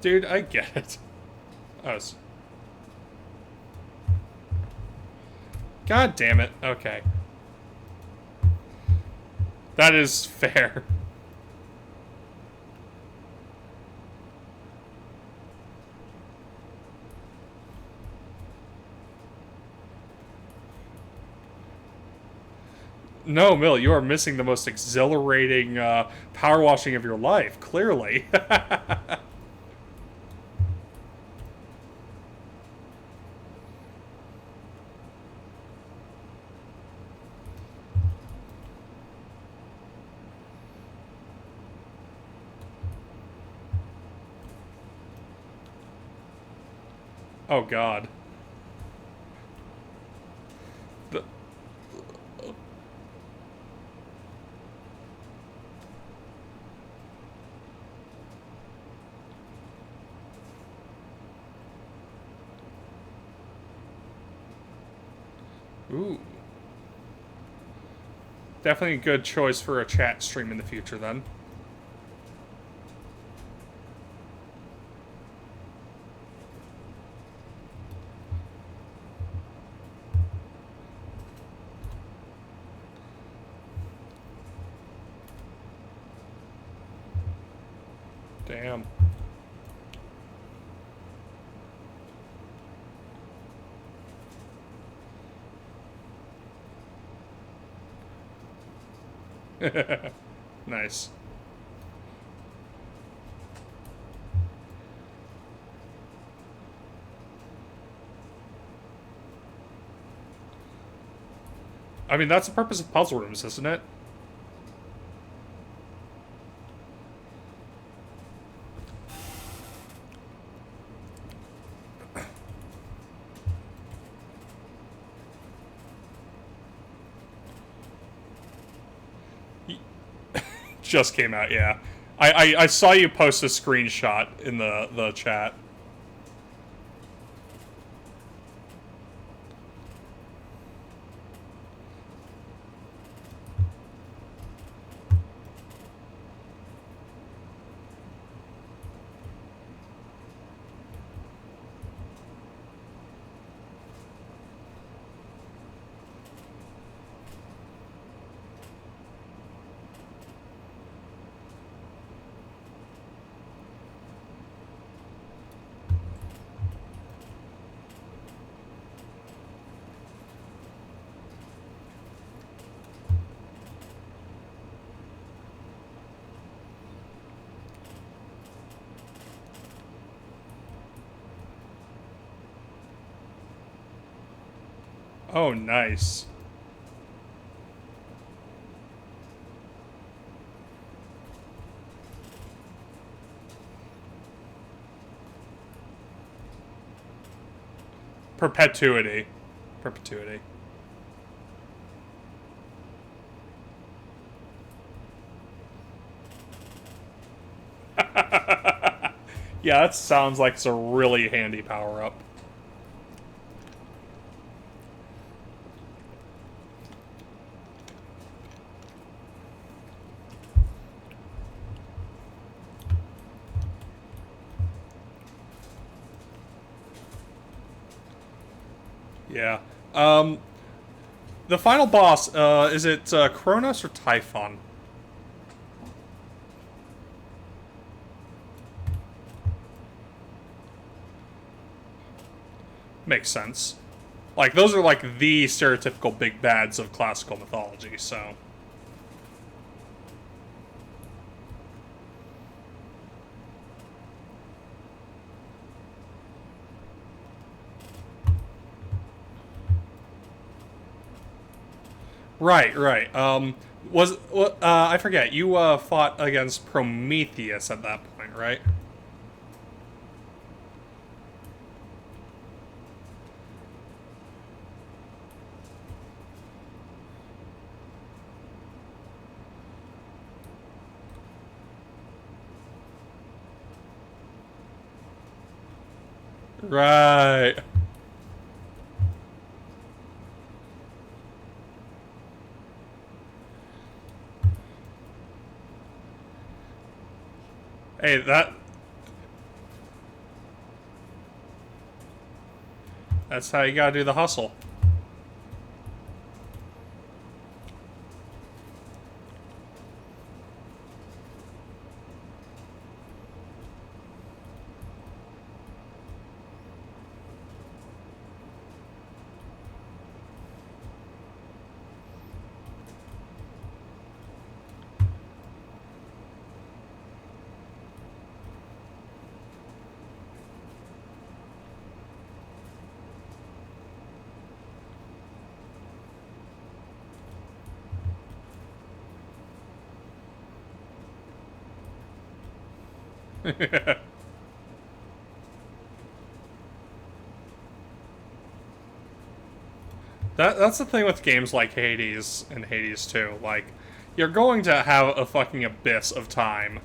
Dude, I get it. Oh, God damn it. Okay. That is fair. No, Mill, you are missing the most exhilarating power washing of your life, clearly. Oh, God. Ooh. Definitely a good choice for a chat stream in the future, then. Damn. Nice. I mean, that's the purpose of puzzle rooms, isn't it? just came out, yeah. I saw you post a screenshot in the chat. Oh, nice. Perpetuity. Perpetuity. Yeah, that sounds like it's a really handy power-up. Yeah. The final boss, is it Kronos or Typhon? Makes sense. Like, those are like the stereotypical big bads of classical mythology, so. Right, right. I forget, you fought against Prometheus at that point, right? Right. Hey, that's how you gotta do the hustle. That's the thing with games like Hades and Hades 2. Like, you're going to have a fucking abyss of time.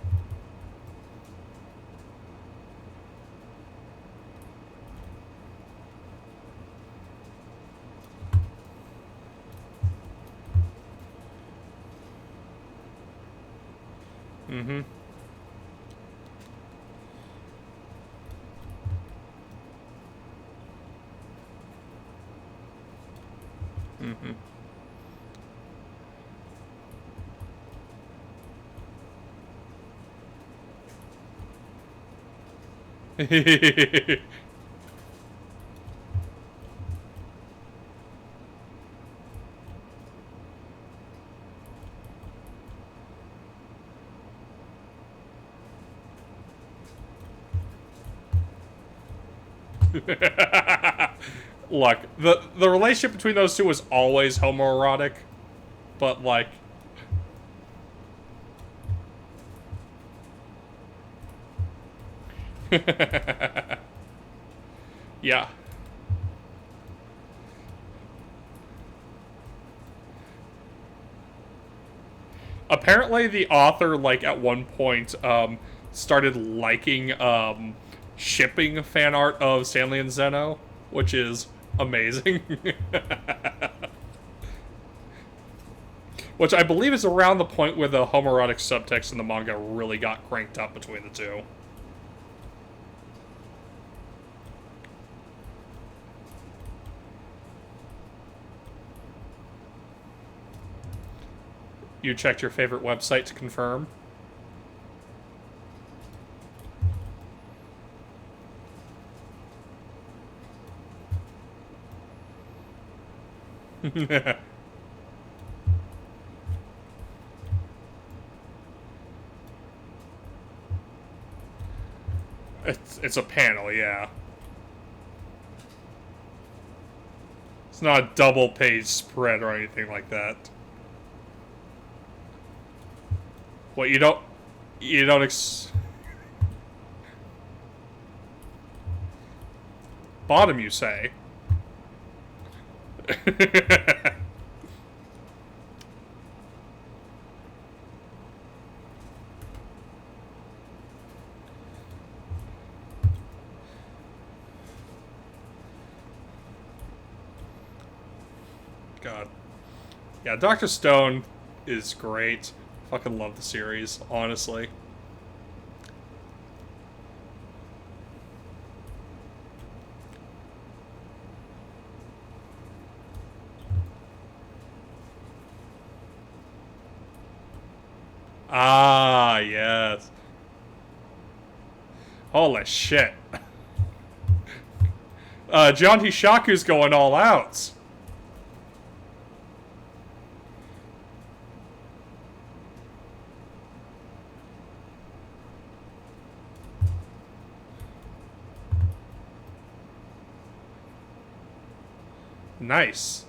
Mm-hmm. Mm-hmm. Look, the relationship between those two was always homoerotic, but like, yeah. Apparently, the author, like, at one point, started liking, shipping fan art of Stanley and Zeno, which is amazing. Which I believe is around the point where the homoerotic subtext in the manga really got cranked up between the two. You checked your favorite website to confirm? It's a panel, yeah. It's not a double page spread or anything like that. What, you don't bottom, you say? God. Yeah, Dr. Stone is great. Fucking love the series, honestly. Ah, yes. Holy shit. John Hishaku's going all out. Nice.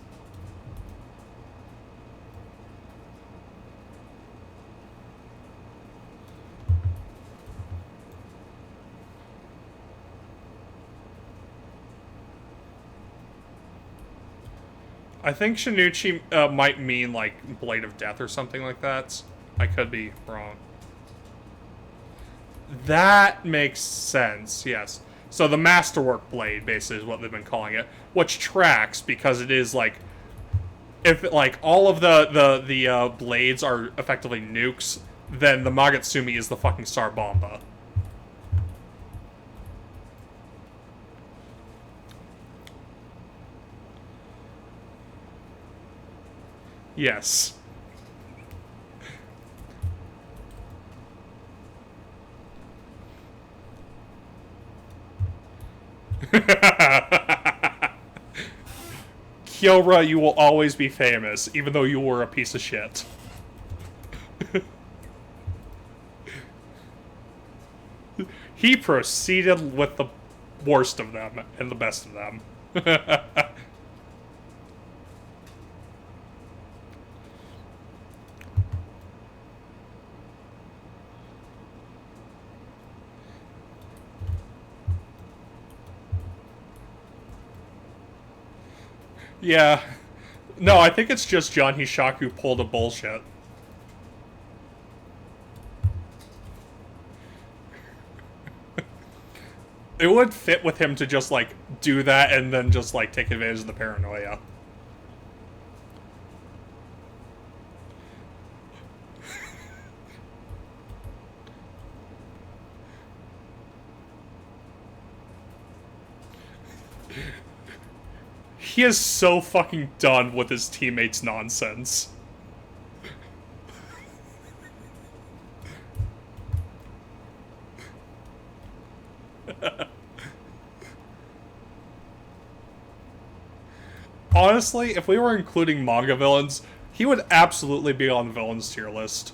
I think Shinichi might mean, like, Blade of Death or something like that. I could be wrong. That makes sense, yes. So the Masterwork Blade, basically, is what they've been calling it. Which tracks, because it is, like... If, like, all of the blades are effectively nukes, then the Magatsumi is the fucking Star Bomba. Yes. Kyora, you will always be famous, even though you were a piece of shit. He proceeded with the worst of them and the best of them. Yeah. No, I think it's just John Hishaku pulled a bullshit. It would fit with him to just, like, do that and then just, like, take advantage of the paranoia. He is so fucking done with his teammates' nonsense. Honestly, if we were including manga villains, he would absolutely be on the villains tier list.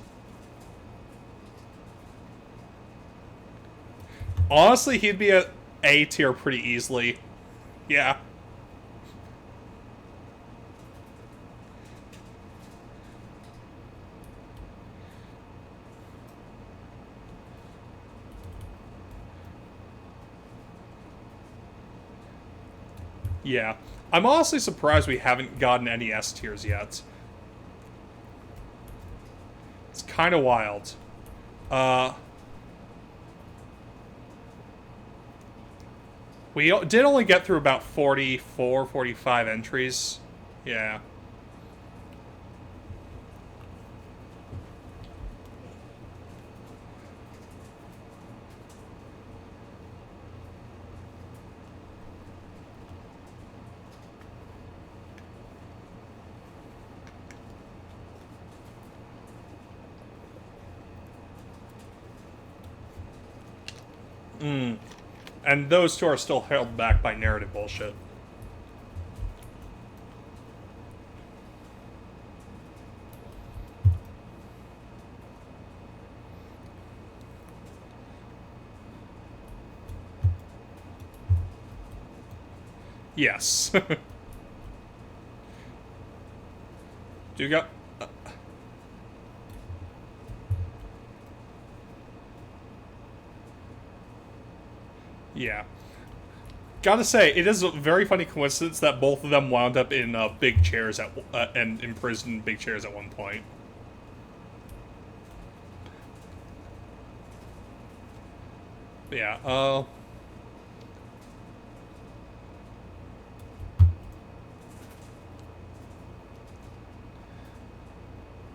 Honestly, he'd be at A tier pretty easily. Yeah. Yeah. I'm honestly surprised we haven't gotten any S tiers yet. kind of wild. We did only get through about 44, 45 entries. Yeah. And those two are still held back by narrative bullshit. Yes. Do you got... Yeah. Gotta say, it is a very funny coincidence that both of them wound up in big chairs and imprisoned in big chairs at one point. Yeah,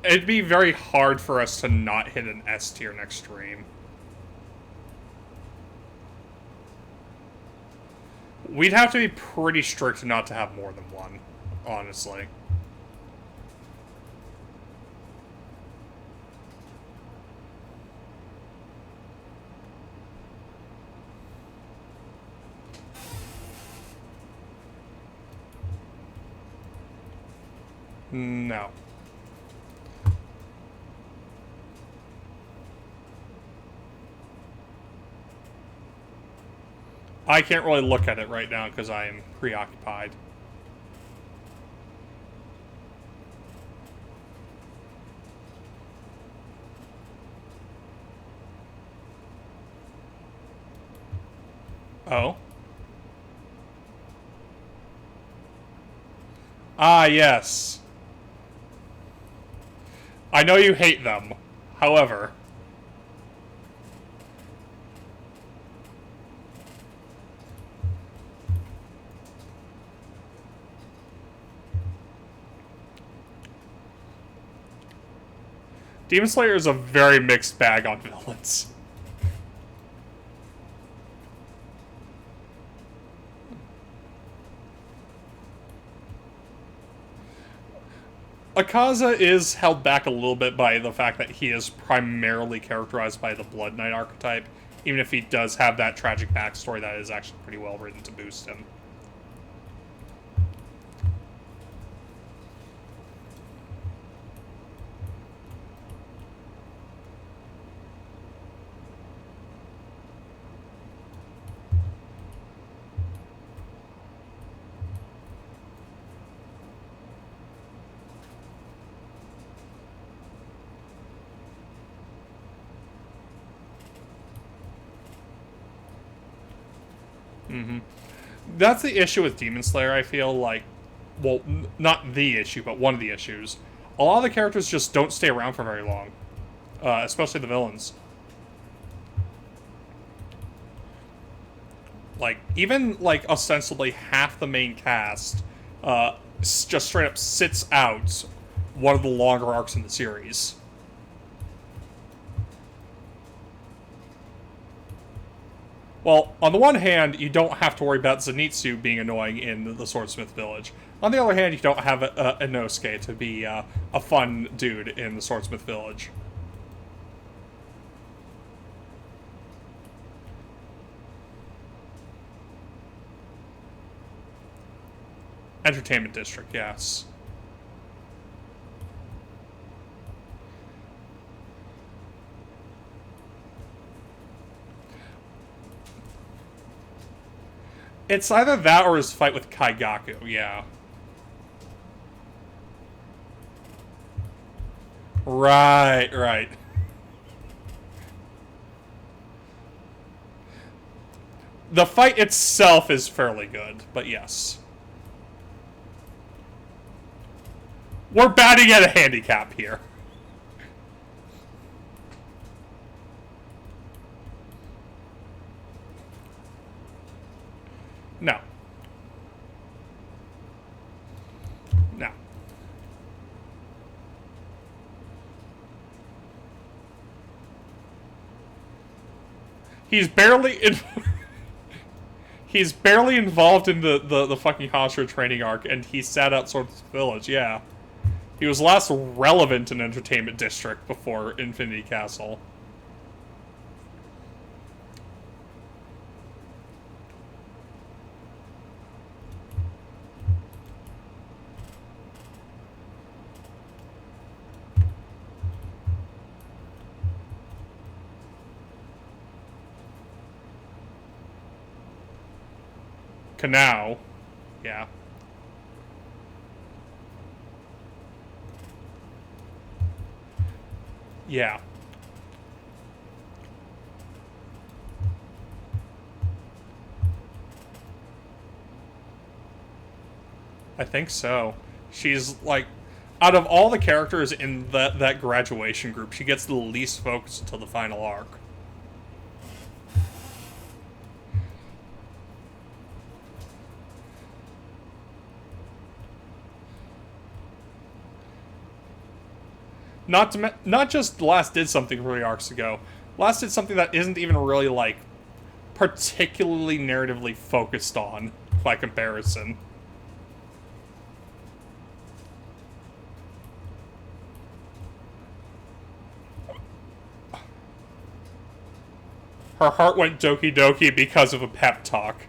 it'd be very hard for us to not hit an S tier next stream. We'd have to be pretty strict not to have more than one, honestly. No. I can't really look at it right now because I am preoccupied. Oh. Ah, yes. I know you hate them. However... Demon Slayer is a very mixed bag on villains. Akaza is held back a little bit by the fact that he is primarily characterized by the Blood Knight archetype, even if he does have that tragic backstory that is actually pretty well written to boost him. That's the issue with Demon Slayer, I feel like. Well, not the issue, but one of the issues. A lot of the characters just don't stay around for very long. Especially the villains. Like, even, like, ostensibly half the main cast just straight up sits out one of the longer arcs in the series. Well, on the one hand, you don't have to worry about Zenitsu being annoying in the Swordsmith Village. On the other hand, you don't have Inosuke to be a fun dude in the Swordsmith Village. Entertainment District, yes. It's either that or his fight with Kaigaku, yeah. Right, right. The fight itself is fairly good, but yes. We're batting at a handicap here. No. No. He's barely in he's barely involved in the fucking Hashira training arc, and he sat out Swords Village, yeah. He was last relevant in Entertainment District before Infinity Castle. Canal. Yeah. Yeah. I think so. She's like, out of all the characters in that graduation group, she gets the least focus until the final arc. Not just Last did something 3 arcs ago. Last did something that isn't even really like particularly narratively focused on by comparison. Her heart went doki doki because of a pep talk.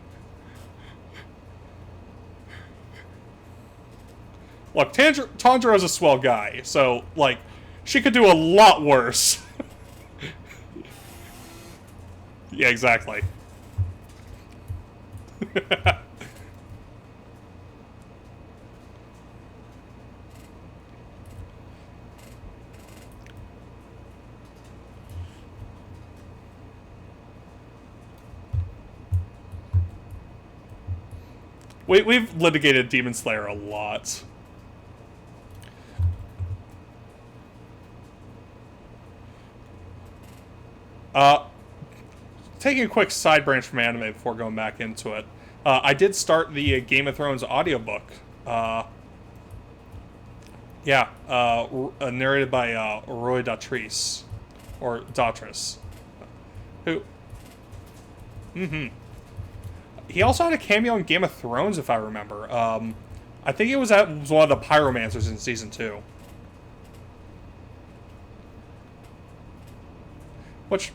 Look, Tanjiro's a swell guy, so, like, she could do a lot worse. Yeah, exactly. We've litigated Demon Slayer a lot. Taking a quick side branch from anime before going back into it. I did start the Game of Thrones audiobook. Narrated by Roy Datrice. Or Datrice. Who... He also had a cameo in Game of Thrones, if I remember. I think it was one of the pyromancers in Season 2. Which...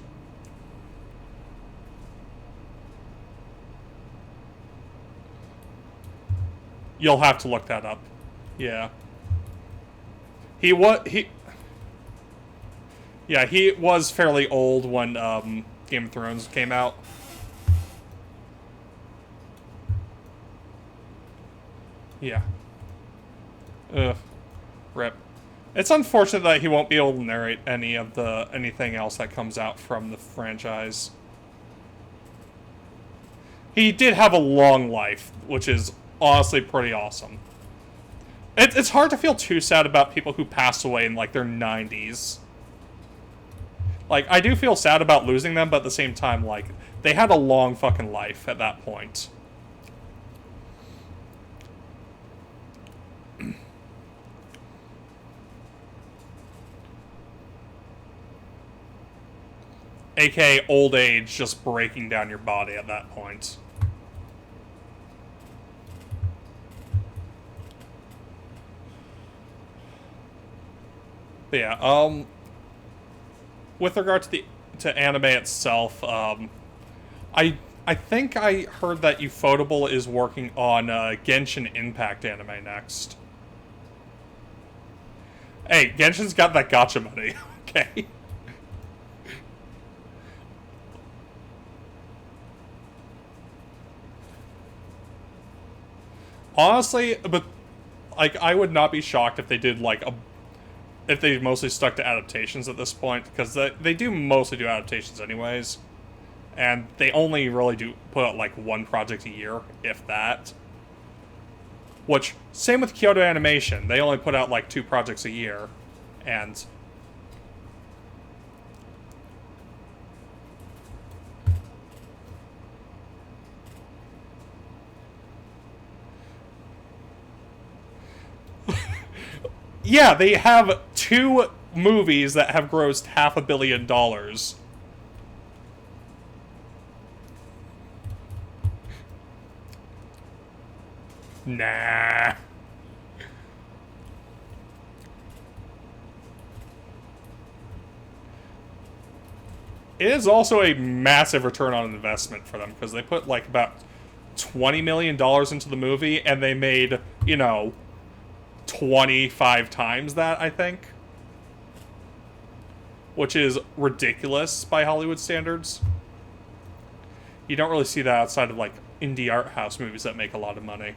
You'll have to look that up. Yeah. He was fairly old when Game of Thrones came out. Yeah. Ugh. Rip. It's unfortunate that he won't be able to narrate anything else that comes out from the franchise. He did have a long life, which is honestly pretty awesome. It's hard to feel too sad about people who pass away in, like, their 90s. Like, I do feel sad about losing them, but at the same time, like, they had a long fucking life at that point. AKA old age just breaking down your body at that point. But yeah, with regard to anime itself, I think I heard that Ufotable is working on Genshin Impact anime next. Hey, Genshin's got that gacha money, okay? Honestly, but like I would not be shocked if they did if they mostly stuck to adaptations at this point, because they do mostly do adaptations anyways, and they only really do put out like one project a year, if that. Which, same with Kyoto Animation, they only put out like 2 projects a year, and... Yeah, they have 2 movies that have grossed $500 million. Nah. It is also a massive return on investment for them because they put like about $20 million into the movie and they made, 25 times that, I think. Which is ridiculous by Hollywood standards. You don't really see that outside of like indie art house movies that make a lot of money.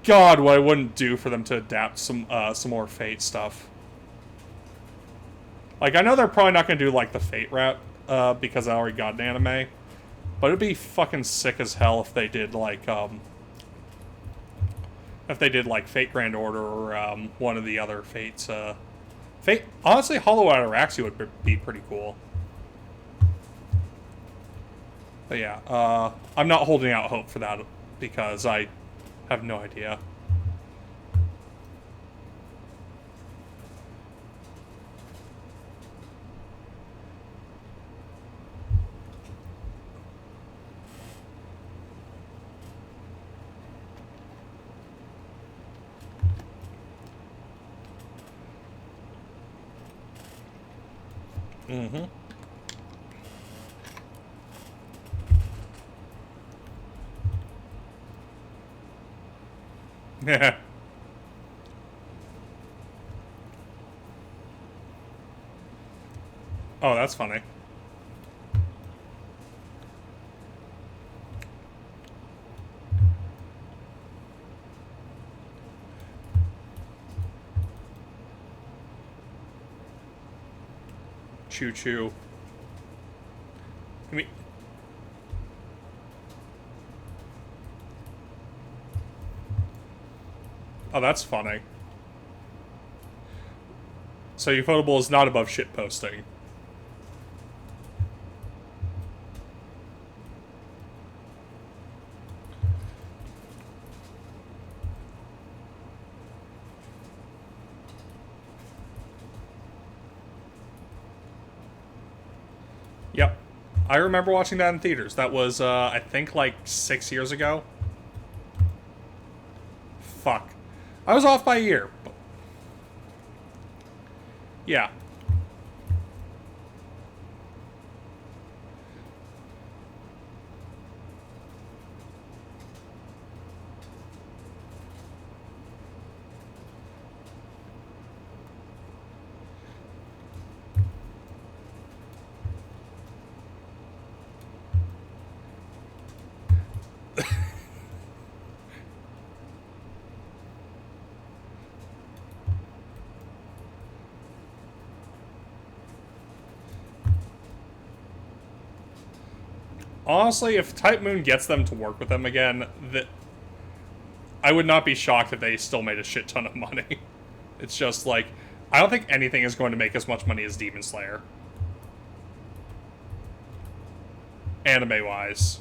God, what I wouldn't do for them to adapt some more Fate stuff. Like, I know they're probably not going to do, like, the Fate rap, because I already got an anime. But it'd be fucking sick as hell if they did, like, Fate Grand Order or, one of the other Fates, Fate... Honestly, Hollow Out Araxi would be pretty cool. But yeah, I'm not holding out hope for that, because I have no idea. Mm-hmm. Yeah. Oh, that's funny. Choo choo. I mean... Oh, that's funny. So Ufotable is not above shitposting. Yep. I remember watching that in theaters. That was, I think, like 6 years ago. Fuck. I was off by a year. Yeah. Honestly, if Type Moon gets them to work with them again, I would not be shocked if they still made a shit ton of money. It's just like, I don't think anything is going to make as much money as Demon Slayer. Anime-wise.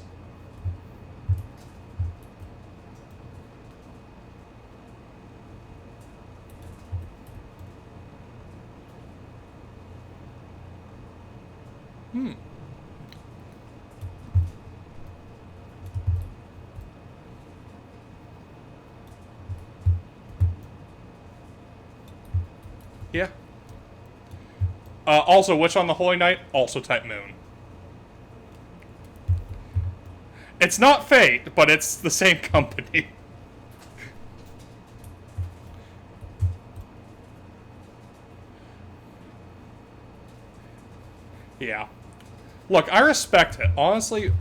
Yeah. Also, Witch on the Holy Night, also Type Moon. It's not Fate, but it's the same company. Yeah. Look, I respect it. Honestly,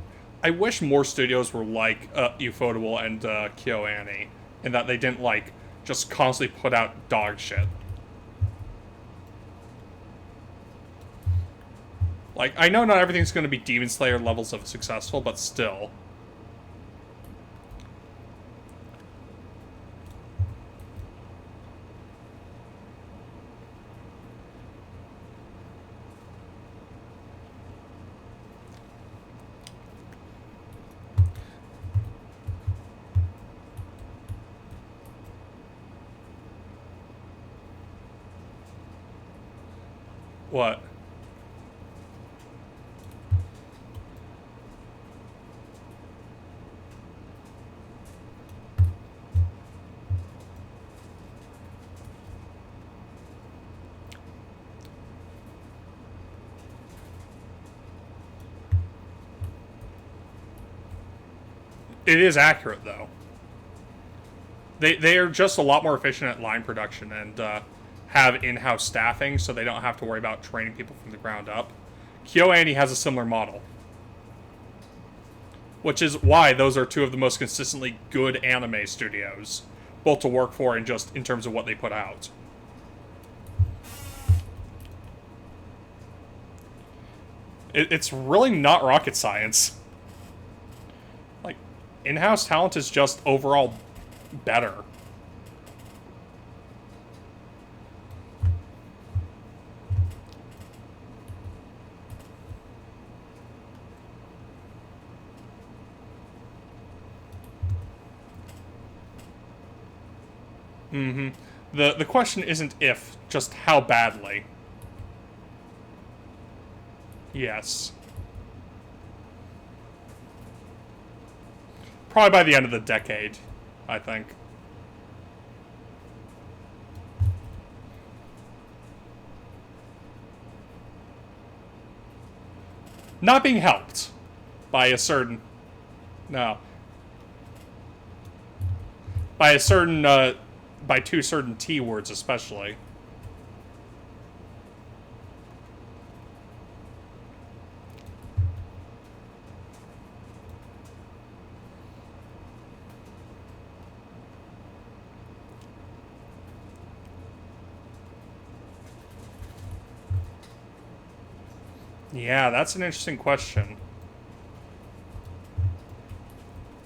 I wish more studios were like Ufotable and KyoAni, in that they didn't, like, just constantly put out dog shit. Like, I know not everything's going to be Demon Slayer levels of successful, but still. What? It is accurate, though. They are just a lot more efficient at line production and have in-house staffing, so they don't have to worry about training people from the ground up. KyoAni has a similar model, which is why those are two of the most consistently good anime studios, both to work for and just in terms of what they put out. It's really not rocket science. Like, in-house talent is just overall better. Mm-hmm. The question isn't if, just how badly. Yes. Probably by the end of the decade, I think. Not being helped by a certain... No. By a certain, by two certain T words especially. Yeah, that's an interesting question.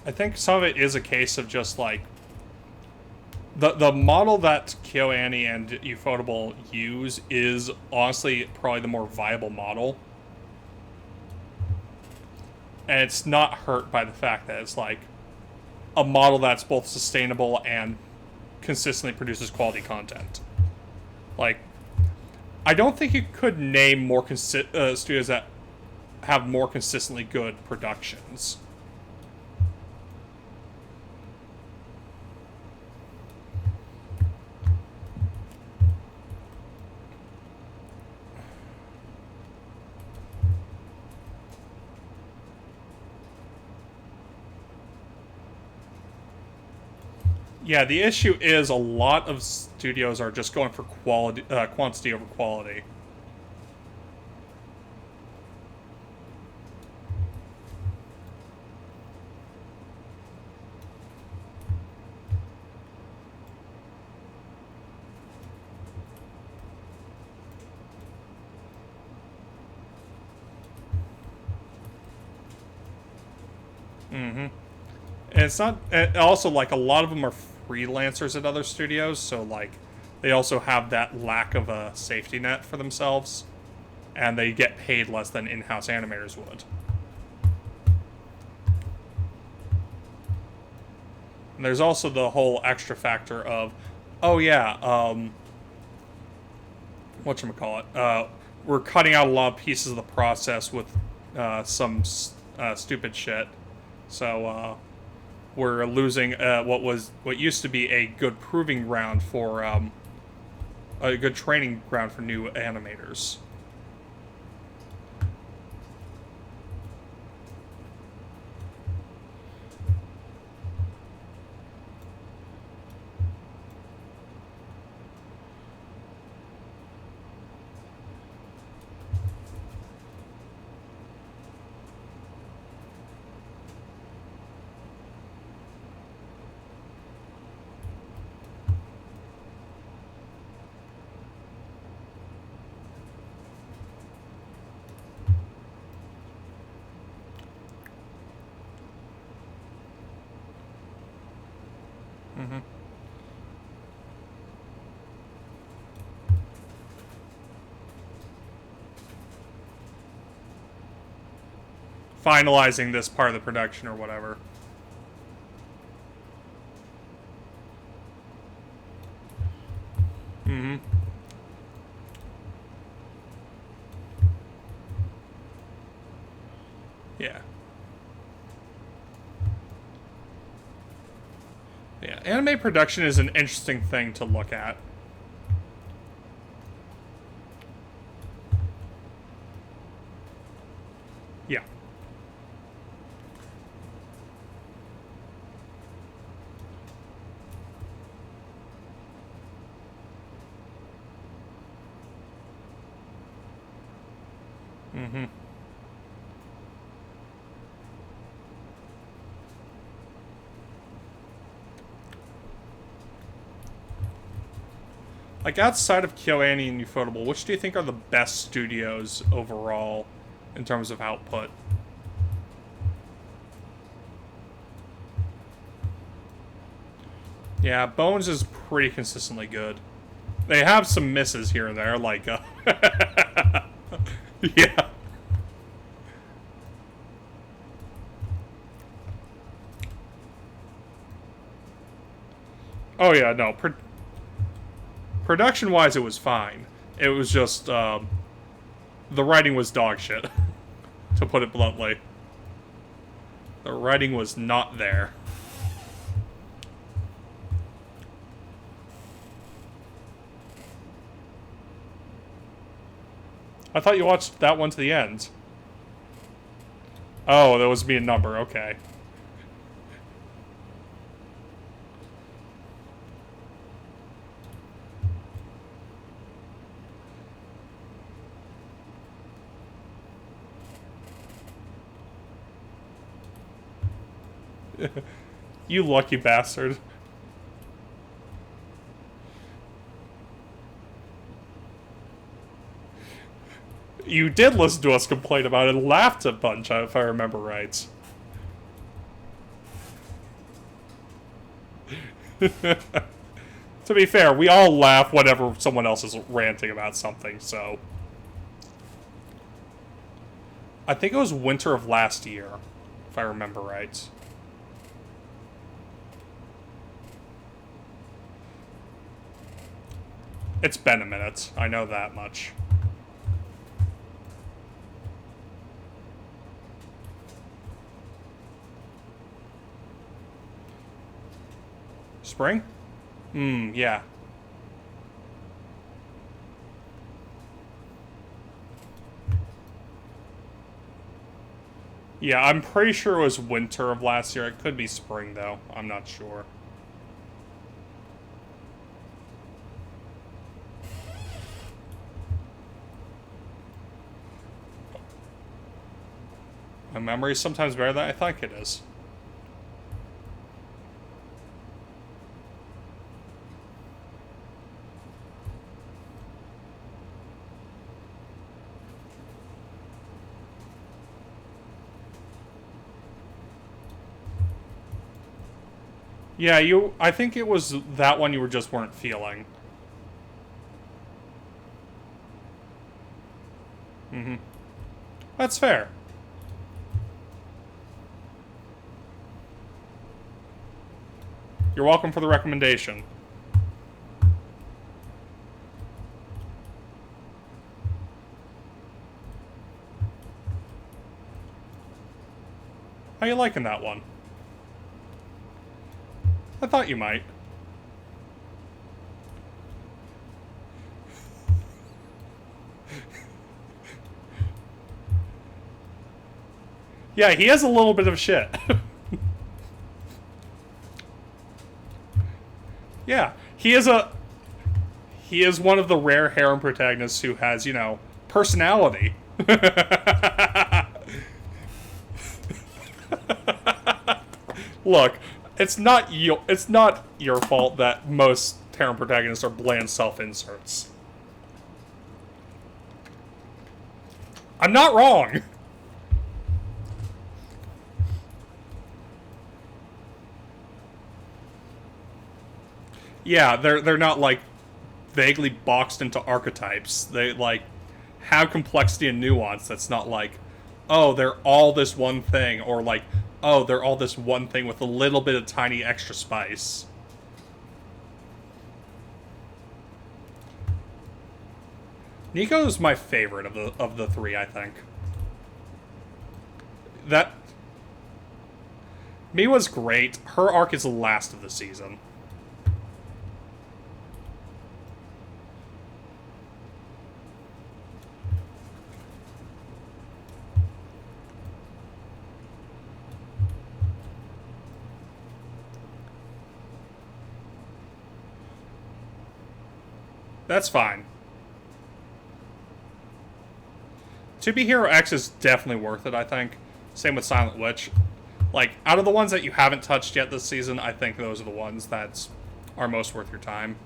I think some of it is a case of just like the model that KyoAni and Ufotable use is honestly probably the more viable model. And it's not hurt by the fact that it's like a model that's both sustainable and consistently produces quality content. Like, I don't think you could name more studios that have more consistently good productions. Yeah, the issue is a lot of studios are just going for quantity over quality. Mm-hmm. And it's not... And also, like, a lot of them are freelancers at other studios, so, like, they also have that lack of a safety net for themselves, and they get paid less than in-house animators would. And there's also the whole extra factor of, oh yeah, whatchamacallit, we're cutting out a lot of pieces of the process with some stupid shit. So we're losing what used to be a good proving ground for a good training ground for new animators. Mm-hmm. Finalizing this part of the production or whatever. Mm-hmm. Yeah, anime production is an interesting thing to look at. Yeah. Mm-hmm. Like, outside of KyoAni and Ufotable, which do you think are the best studios overall in terms of output? Yeah, Bones is pretty consistently good. They have some misses here and there, like, yeah. Oh, yeah, no. Production-wise, it was fine. It was just, the writing was dog shit, to put it bluntly. The writing was not there. I thought you watched that one to the end. Oh, that was being number, okay. You lucky bastard. You did listen to us complain about it and laughed a bunch, if I remember right. To be fair, we all laugh whenever someone else is ranting about something, so... I think it was winter of last year, if I remember right. It's been a minute, I know that much. Spring? Yeah. Yeah, I'm pretty sure it was winter of last year. It could be spring, though. I'm not sure. My memory is sometimes better than I think it is. Yeah, I think it was that one you just weren't feeling. Mm-hmm. That's fair. You're welcome for the recommendation. How you liking that one? I thought you might. Yeah, he has a little bit of shit. Yeah, he is one of the rare harem protagonists who has, personality. Look, it's not your fault that most harem protagonists are bland self-inserts. I'm not wrong. Yeah, they're not like vaguely boxed into archetypes. They like have complexity and nuance that's not like, oh, they're all this one thing, or like, oh, they're all this one thing with a little bit of tiny extra spice. Nico's my favorite of the three, I think. Miwa's great. Her arc is the last of the season. That's fine. To Be Hero X is definitely worth it, I think. Same with Silent Witch. Like, out of the ones that you haven't touched yet this season, I think those are the ones that are most worth your time.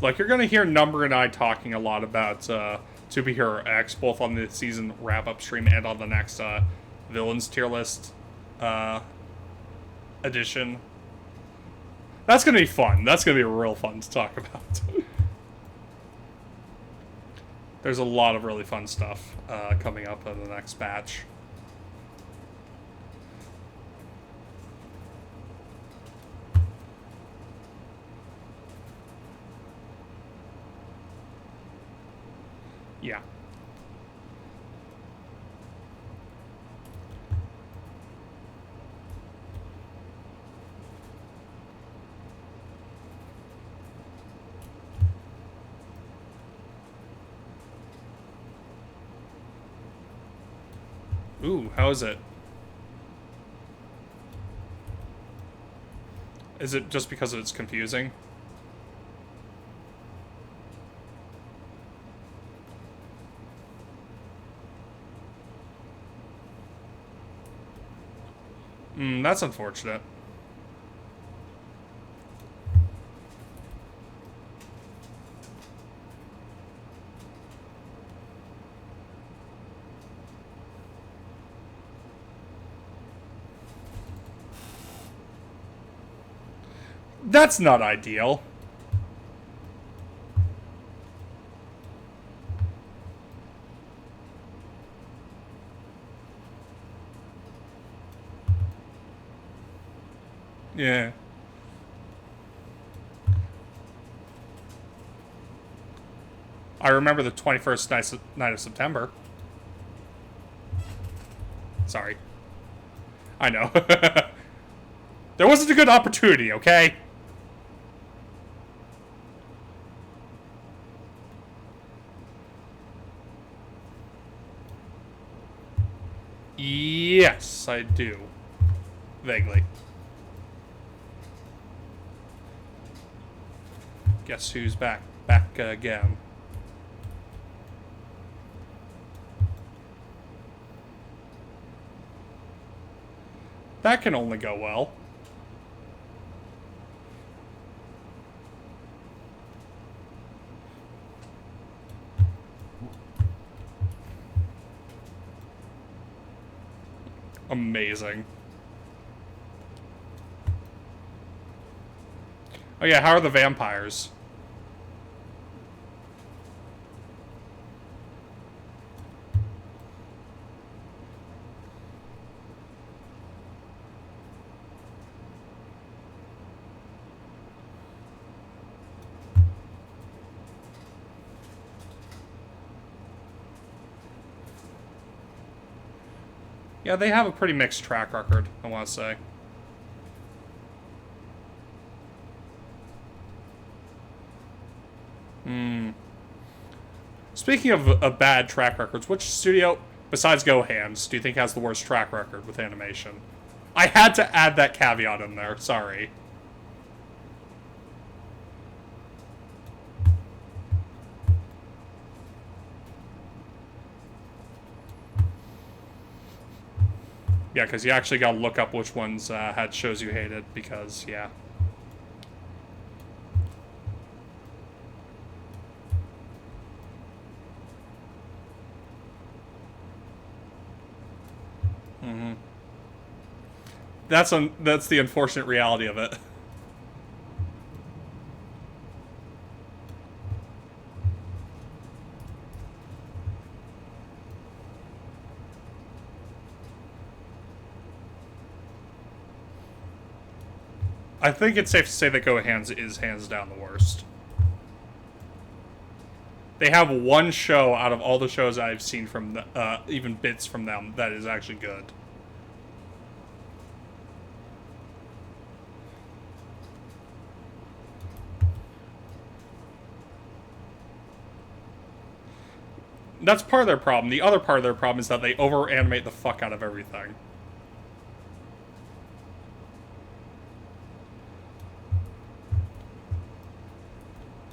Like, you're going to hear Number and I talking a lot about To Be Hero X, both on the season wrap-up stream and on the next Villains tier list edition. That's going to be fun. That's going to be real fun to talk about. There's a lot of really fun stuff coming up in the next batch. Yeah. Ooh, how is it? Is it just because it's confusing? That's unfortunate. That's not ideal. Yeah. I remember the 21st night of September. Sorry. I know. There wasn't a good opportunity, okay? Yes, I do. Vaguely. Guess who's back? Back again. That can only go well. Amazing. Oh yeah, how are the vampires? Yeah, they have a pretty mixed track record, I want to say. Speaking of bad track records, which studio, besides GoHands, do you think has the worst track record with animation? I had to add that caveat in there, sorry. Yeah, because you actually got to look up which ones had shows you hated, because, yeah. That's the unfortunate reality of it. I think it's safe to say that Go Hands is hands down the worst. They have one show out of all the shows I've seen from even bits from them that is actually good. That's part of their problem. The other part of their problem is that they over-animate the fuck out of everything.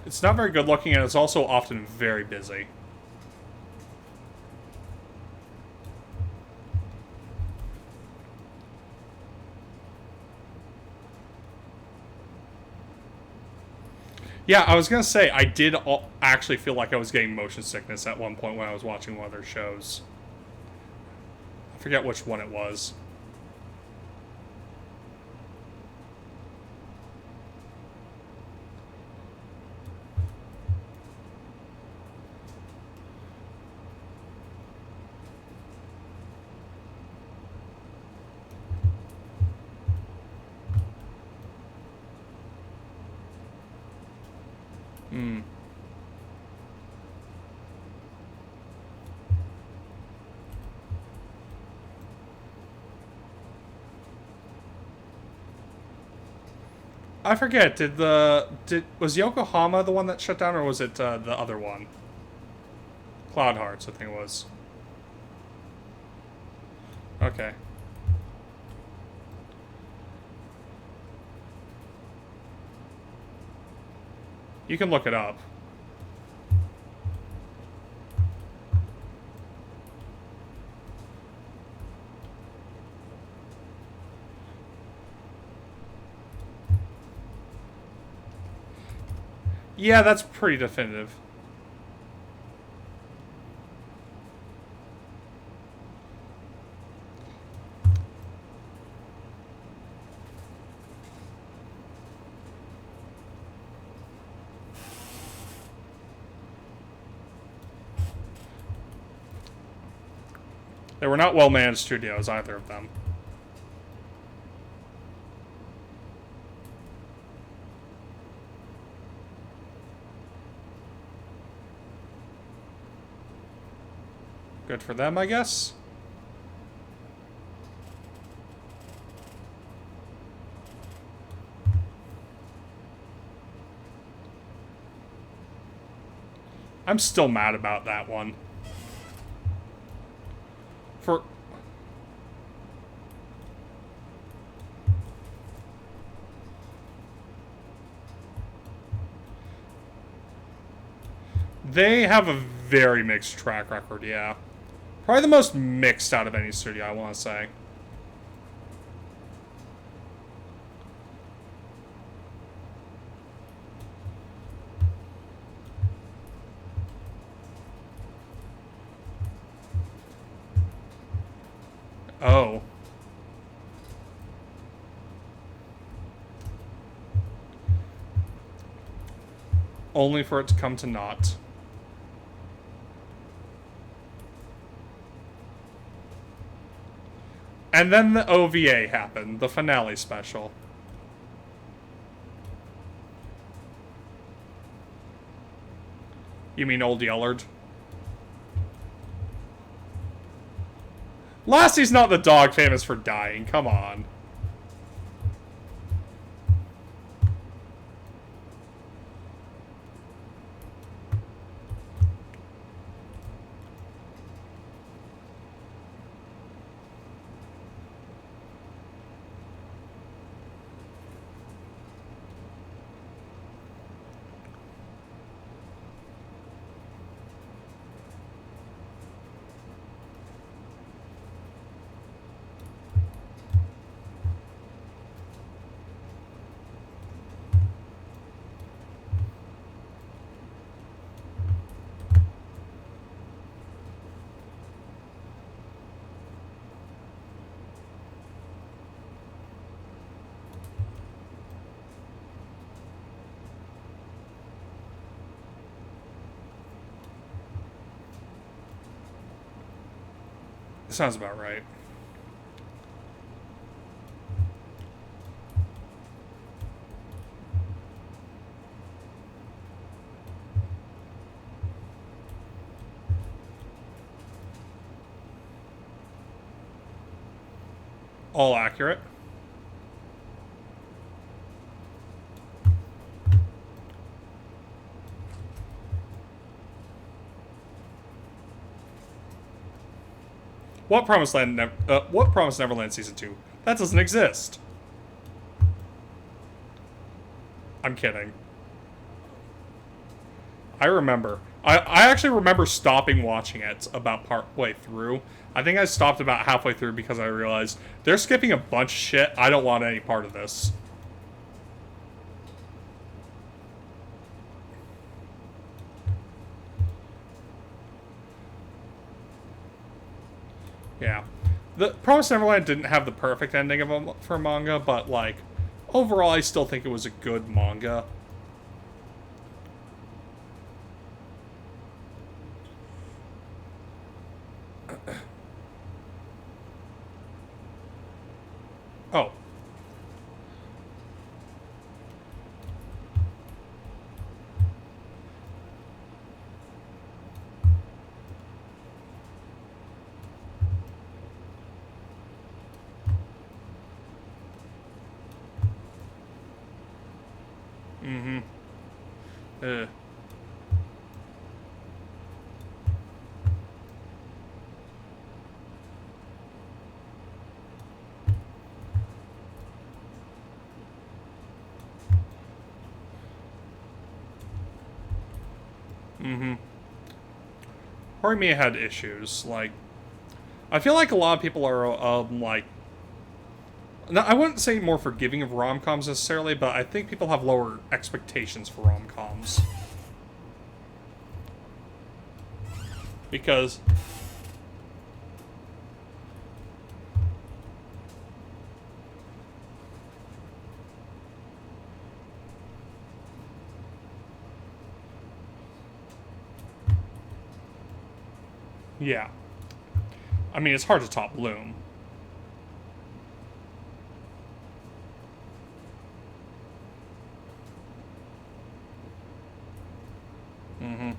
It's not very good looking, and it's also often very busy. Yeah, I was gonna say, I did actually feel like I was getting motion sickness at one point when I was watching one of their shows. I forget which one it was. Hmm. I forget, was Yokohama the one that shut down, or was it the other one? Cloud Hearts, I think it was. Okay. You can look it up. Yeah, that's pretty definitive. They were not well-managed studios, either of them. Good for them, I guess. I'm still mad about that one. They have a very mixed track record, yeah. Probably the most mixed out of any studio, I want to say. Oh. Only for it to come to naught. And then the OVA happened, the finale special. You mean Old Yellard? Lassie's not the dog famous for dying, come on. Sounds about right. all accurate. What Promised Neverland Season 2? That doesn't exist. I'm kidding. I remember. I actually remember stopping watching it about partway through. I think I stopped about halfway through because I realized they're skipping a bunch of shit. I don't want any part of this. Yeah. The Promised Neverland didn't have the perfect ending for manga, but, like, overall I still think it was a good manga. Oh. Mm-hmm. Mm-hmm. Horimiya had issues. Like, I feel like a lot of people are, like... Now, I wouldn't say more forgiving of rom-coms necessarily, but I think people have lower expectations for rom-coms. Because... yeah. I mean, it's hard to top Loom. Mm-hmm.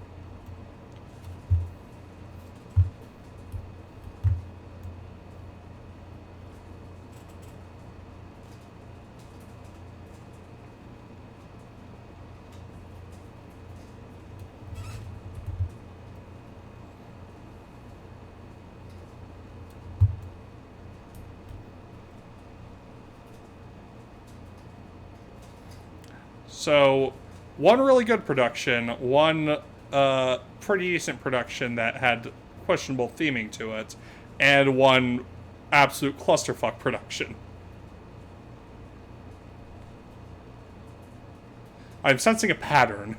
So, one really good production, one pretty decent production that had questionable theming to it, and one absolute clusterfuck production. I'm sensing a pattern.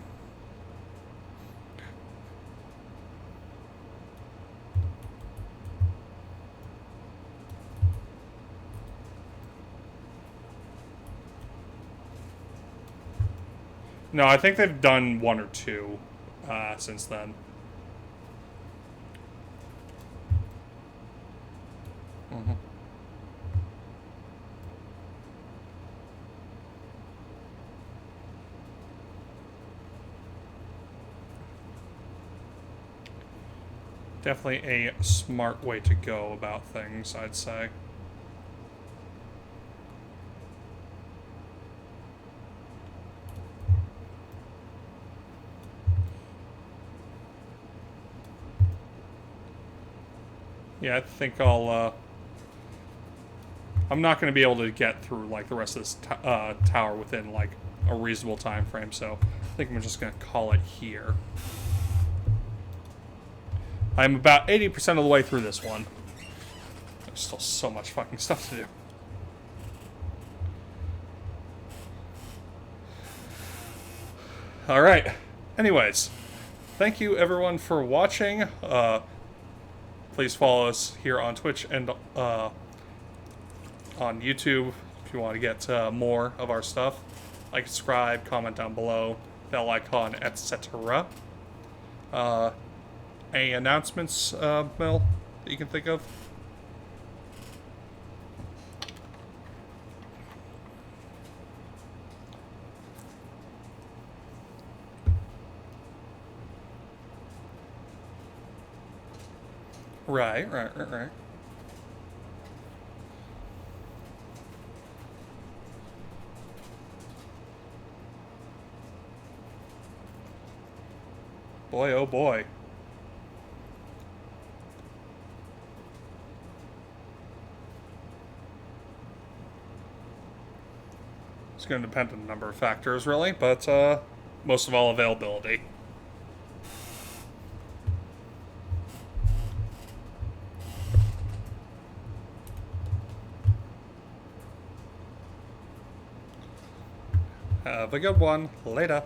No, I think they've done one or two since then. Mm-hmm. Definitely a smart way to go about things, I'd say. Yeah, I think I'm not going to be able to get through, like, the rest of this tower within, like, a reasonable time frame, so I think I'm just going to call it here. I'm about 80% of the way through this one. There's still so much fucking stuff to do. Alright. Anyways, thank you everyone for watching. Please follow us here on Twitch and on YouTube if you want to get more of our stuff. Like, subscribe, comment down below, bell icon, etc. Any announcements, Mel, that you can think of? Right. Boy, oh boy. It's going to depend on a number of factors, really, but most of all, availability. Have a good one. Later.